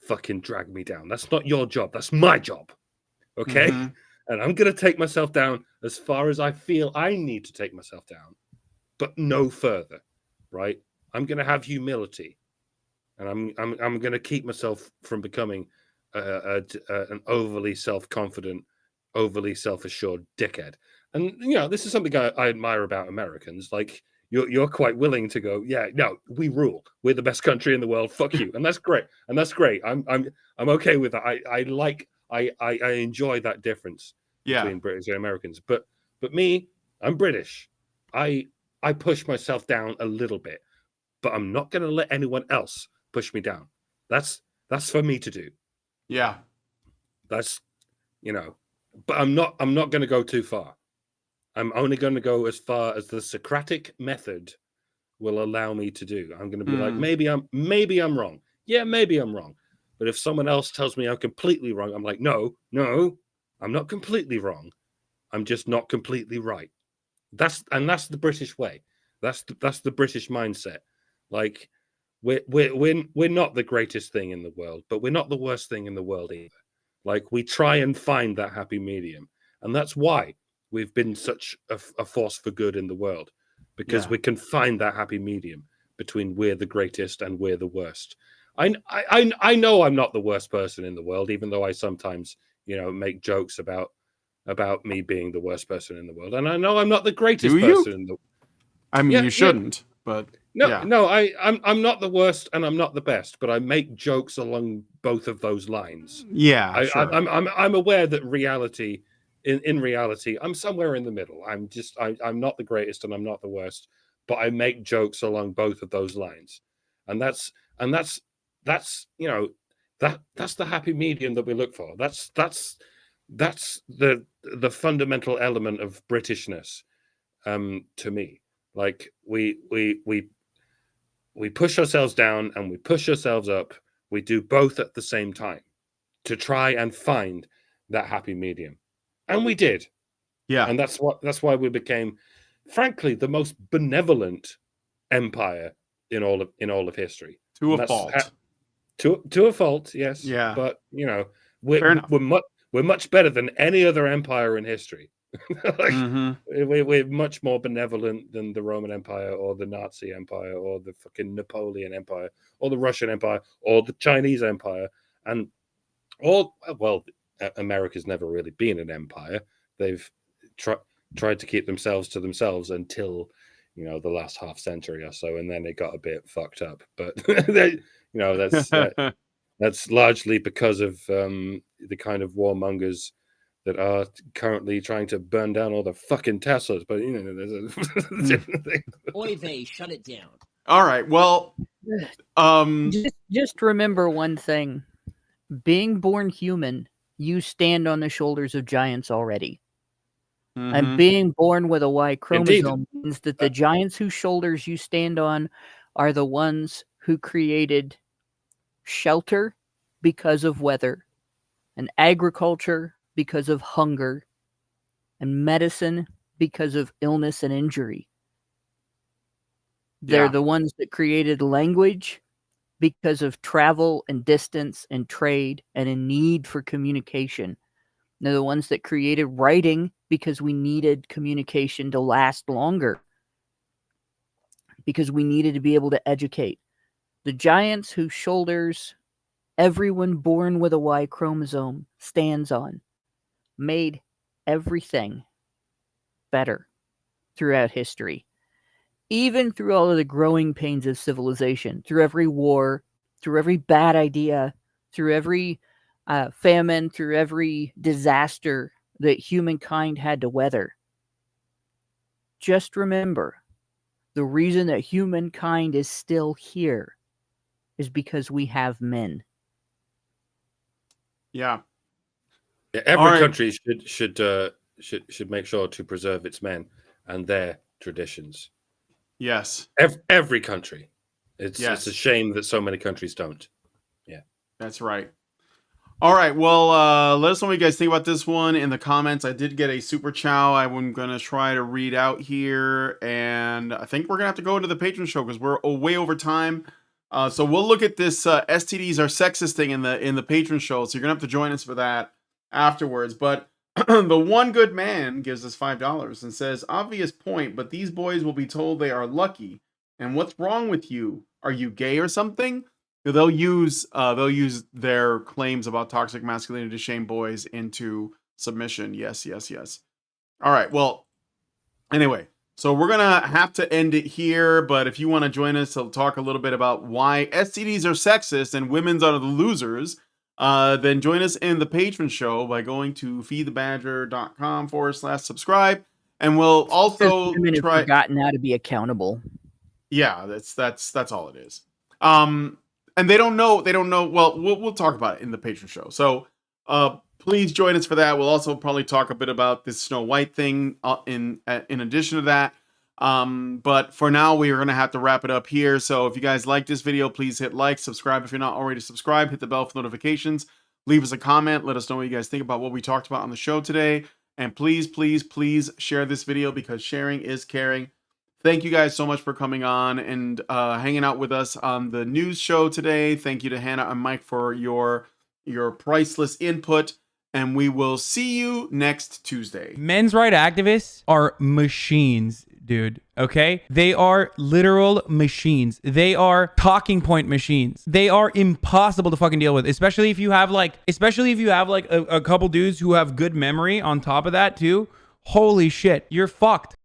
S2: fucking drag me down. That's not your job. That's my job. Okay? And I'm going to take myself down as far as I feel I need to take myself down, but no further, right? I'm going to have humility, and I'm going to keep myself from becoming an overly self-confident, overly self-assured dickhead. And this is something I admire about Americans. Like you're quite willing to go, yeah, no, we rule. We're the best country in the world. Fuck you, and that's great. I'm okay with that. I enjoy that difference between British and Americans. But me, I'm British. I push myself down a little bit, but I'm not going to let anyone else push me down. That's for me to do.
S1: Yeah.
S2: That's, but I'm not going to go too far. I'm only going to go as far as the Socratic method will allow me to do. I'm going to be like, maybe I'm wrong. Yeah, maybe I'm wrong. But if someone else tells me I'm completely wrong, I'm like, no, I'm not completely wrong. I'm just not completely right. That's the British way. That's the British mindset. Like we're not the greatest thing in the world, but we're not the worst thing in the world either. Like we try and find that happy medium, and that's why we've been such a force for good in the world, because we can find that happy medium between we're the greatest and we're the worst. I know I'm not the worst person in the world, even though I sometimes make jokes about me being the worst person in the world, and I know I'm not the greatest person in the.
S1: I mean, you shouldn't, but
S2: no, I'm not the worst and I'm not the best, but I make jokes along both of those lines.
S1: Yeah, sure.
S2: I'm aware that reality, in reality, I'm somewhere in the middle. I'm not the greatest and I'm not the worst, but I make jokes along both of those lines, and that's that's the happy medium that we look for. That's the fundamental element of Britishness, to me. Like we push ourselves down and we push ourselves up. We do both at the same time to try and find that happy medium, and we did.
S1: Yeah,
S2: and that's why we became, frankly, the most benevolent empire in all of history.
S1: To a fault.
S2: To a fault, yes.
S1: Yeah,
S2: but we're much better than any other empire in history. We're much more benevolent than the Roman Empire or the Nazi Empire or the fucking Napoleon Empire or the Russian Empire or the Chinese Empire, and America's never really been an empire. They've tried to keep themselves to themselves until the last half century or so, and then it got a bit fucked up. But that's largely because of the kind of warmongers that are currently trying to burn down all the fucking Teslas. But there's a different thing.
S5: Oy vey, shut it down.
S1: All right. Well,
S3: just remember one thing: being born human, you stand on the shoulders of giants already. And being born with a Y chromosome means that the giants whose shoulders you stand on are the ones who created shelter because of weather, and agriculture because of hunger, and medicine because of illness and injury. They're the ones that created language because of travel and distance and trade and a need for communication. They're the ones that created writing because we needed communication to last longer, because we needed to be able to educate. The giants whose shoulders everyone born with a Y chromosome stands on made everything better throughout history. Even through all of the growing pains of civilization, through every war, through every bad idea, through every famine, through every disaster that humankind had to weather. Just remember, the reason that humankind is still here is because we have men.
S1: Yeah.
S2: Every country should make sure to preserve its men and their traditions.
S1: Yes.
S2: Every country. It's a shame that so many countries don't. Yeah.
S1: That's right. All right. Well, let us know what you guys think about this one in the comments. I did get a super chow I'm going to try to read out here. And I think we're going to have to go into the patron show because we're way over time. So we'll look at this STDs are sexist thing in the patron show. So you're going to have to join us for that afterwards. But the one good man gives us $5 and says, obvious point, but these boys will be told they are lucky. And what's wrong with you? Are you gay or something? They'll use their claims about toxic masculinity to shame boys into submission. Yes. All right. Well, anyway, so we're gonna have to end it here. But if you want to join us to talk a little bit about why STDs are sexist and women's are the losers, then join us in the patron show by going to feedthebadger.com/subscribe, and we'll also
S3: women have forgotten how to be accountable.
S1: Yeah, that's all it is. And they don't know. Well, we'll talk about it in the patron show. So please join us for that. We'll also probably talk a bit about this Snow White thing in addition to that. But for now, we are going to have to wrap it up here. So if you guys like this video, please hit like, subscribe if you're not already subscribed, hit the bell for notifications, leave us a comment, let us know what you guys think about what we talked about on the show today. And please share this video because sharing is caring. Thank you guys so much for coming on and hanging out with us on the news show today. Thank you to Hannah and Mike for your priceless input. And we will see you next Tuesday.
S6: Men's rights activists are machines, dude. Okay? They are literal machines. They are talking point machines. They are impossible to fucking deal with, especially if you have like a couple dudes who have good memory on top of that too. Holy shit, you're fucked.